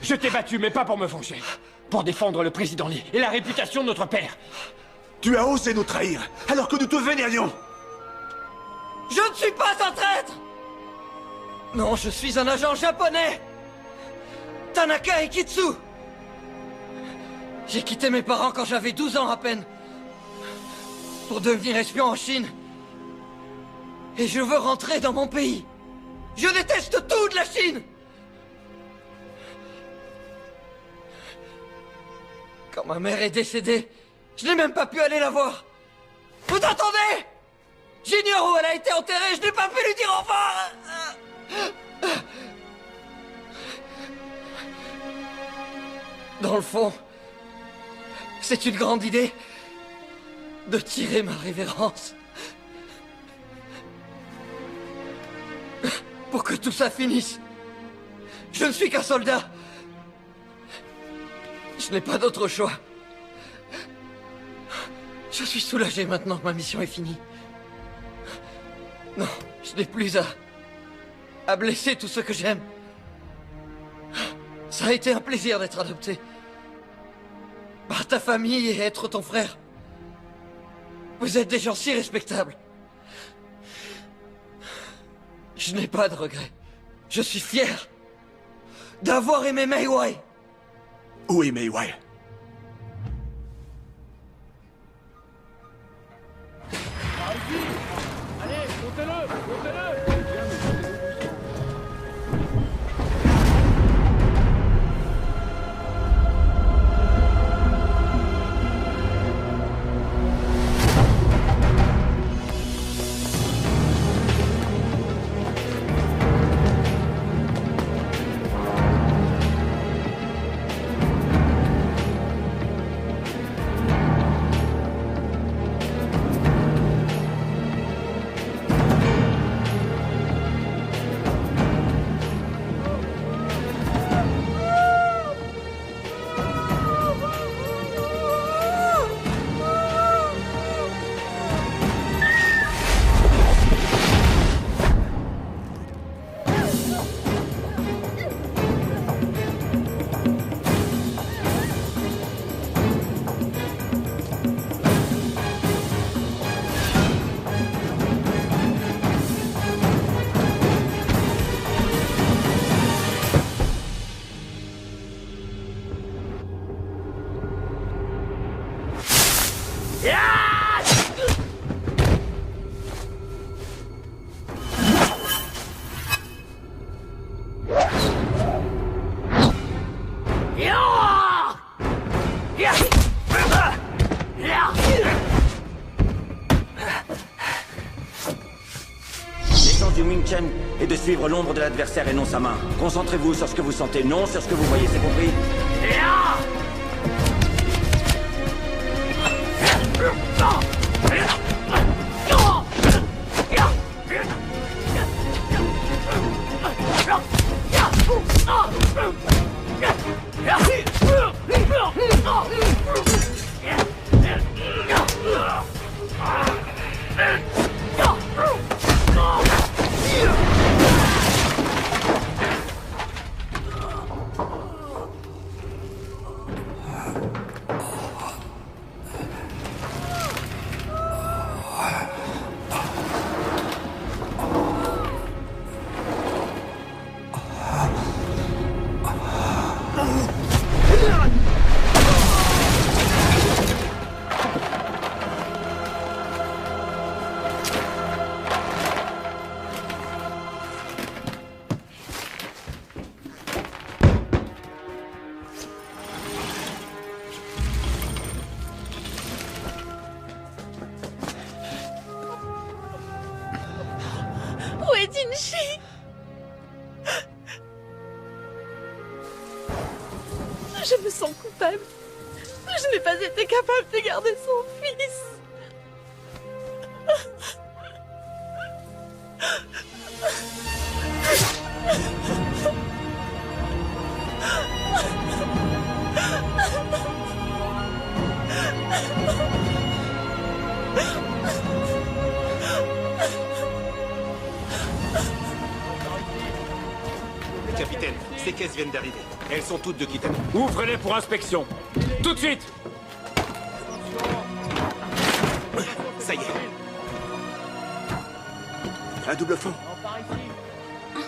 Je t'ai battu, mais pas pour me venger. Pour défendre le président Lee et la réputation de notre père. Tu as osé nous trahir, alors que nous te vénérions. Je ne suis pas un traître! Non, je suis un agent japonais! Tanaka Ikitsu! J'ai quitté mes parents quand j'avais 12 ans à peine. Pour devenir espion en Chine. Et je veux rentrer dans mon pays. Je déteste tout de la Chine! Quand ma mère est décédée, je n'ai même pas pu aller la voir. Vous entendez? J'ignore où elle a été enterrée, je n'ai pas pu lui dire au revoir. Dans le fond, c'est une grande idée de tirer ma révérence. Pour que tout ça finisse. Je ne suis qu'un soldat. Je n'ai pas d'autre choix. Je suis soulagé maintenant que ma mission est finie. Non, je n'ai plus à blesser tous ceux que j'aime. Ça a été un plaisir d'être adopté. Par ta famille et être ton frère. Vous êtes des gens si respectables. Je n'ai pas de regrets. Je suis fier d'avoir aimé Mei Wei. Où est Mei Wei? Allez, montez-le, montez-le. Chen est de suivre l'ombre de l'adversaire et non sa main. Concentrez-vous sur ce que vous sentez, non sur ce que vous voyez, c'est compris? Où est Tinchi? Je me sens coupable. Je n'ai pas été capable de garder son fils. Capitaine, ces caisses viennent d'arriver. Elles sont toutes de Kitano. Ouvrez-les pour inspection. Tout de suite. Ça y est. Un double fond.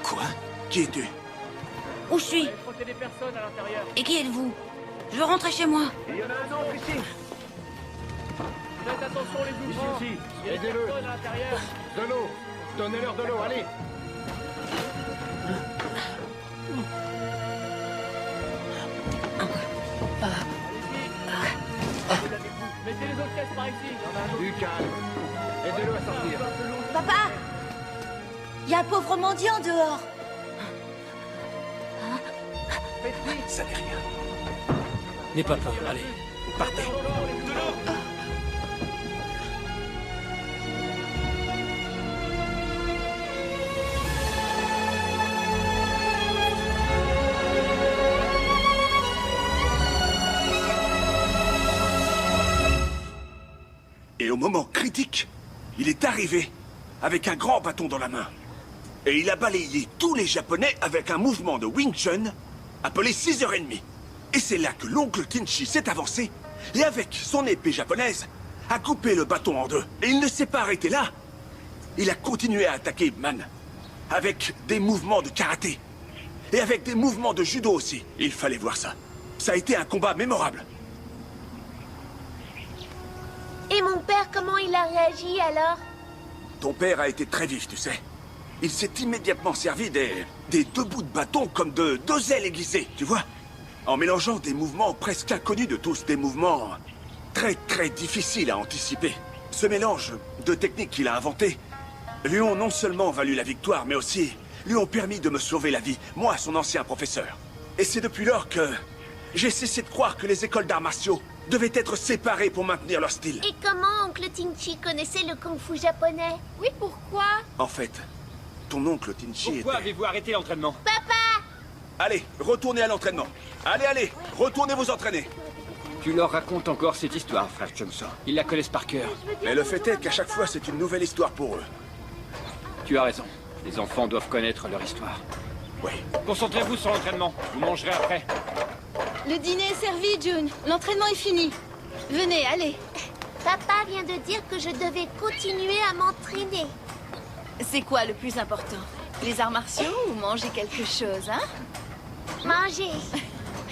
Quoi? Qui es-tu? Où je suis? Et qui êtes-vous? Je veux rentrer chez moi. Il y en a un autre ici. Faites attention les ouvrants. Il y a des personnes à l'intérieur. De l'eau. Donnez-leur de l'eau, allez. Mettez les autres caisses par ici. Du calme. Aidez-le à sortir. Papa! Il y a un pauvre mendiant dehors. Ça n'est rien. N'aie pas peur, allez. Partez. Et au moment critique, il est arrivé avec un grand bâton dans la main. Et il a balayé tous les Japonais avec un mouvement de Wing Chun appelé 6h30. Et c'est là que l'oncle Tinchi s'est avancé et avec son épée japonaise a coupé le bâton en deux. Et il ne s'est pas arrêté là. Il a continué à attaquer Ip Man avec des mouvements de karaté et avec des mouvements de judo aussi. Il fallait voir ça. Ça a été un combat mémorable. Et mon père, comment il a réagi alors? Ton père a été très vif, tu sais. Il s'est immédiatement servi des deux bouts de bâton comme de deux ailes aiguisées, tu vois? En mélangeant des mouvements presque inconnus de tous, des mouvements très difficiles à anticiper. Ce mélange de techniques qu'il a inventé lui ont non seulement valu la victoire, mais aussi lui ont permis de me sauver la vie, moi, son ancien professeur. Et c'est depuis lors que j'ai cessé de croire que les écoles d'arts martiaux devaient être séparées pour maintenir leur style. Et comment oncle Tinchi connaissait le kung-fu japonais? Oui, pourquoi? En fait, ton oncle Tinchi Pourquoi avez-vous arrêté l'entraînement? Papa! Allez, retournez à l'entraînement. Allez, retournez vous entraîner. Tu leur racontes encore cette histoire, frère Johnson. Ils la connaissent par cœur. Mais le fait est qu'à chaque fois, c'est une nouvelle histoire pour eux. Tu as raison. Les enfants doivent connaître leur histoire. Oui. Concentrez-vous sur l'entraînement. Vous mangerez après. Le dîner est servi, June. L'entraînement est fini. Venez, allez. Papa vient de dire que je devais continuer à m'entraîner. C'est quoi le plus important? Les arts martiaux ou manger quelque chose, hein? Manger.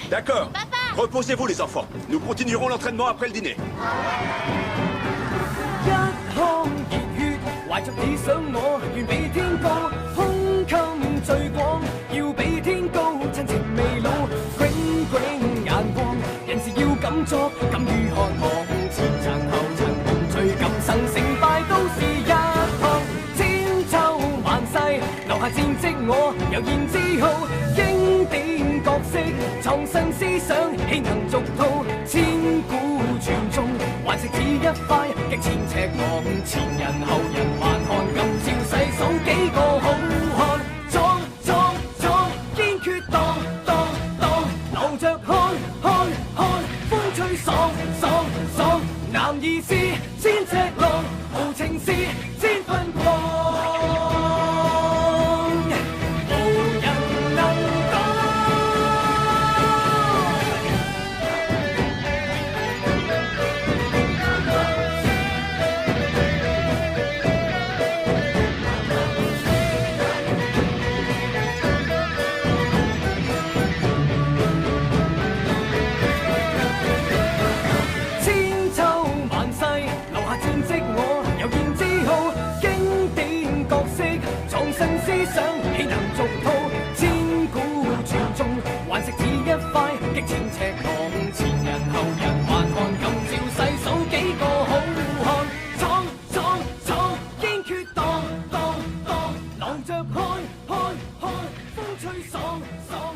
D'accord. Reposez-vous, les enfants. Nous continuerons l'entraînement après le dîner. 懷着理想我願比天高，胸襟最廣，要比天高，親情未老，炯炯眼光，人事要敢作，敢於渴望，前塵後塵共聚，今生成敗都是一趟，千秋萬世。我悠然自豪。經典角色，創新思想，豈能俗套？千古傳頌，還是只一塊極前赤昂，前人後人還看，今朝細數幾個好漢，壯壯壯，堅決當當當，留着看看看，風吹爽爽爽，男兒是千尺浪，豪情是千分狂。豈能俗套？千古傳頌，還是只一塊激情赤昂，前人後人還看，今朝細數幾個好漢，闖闖闖，堅決當當當，留着看看看，風吹爽爽。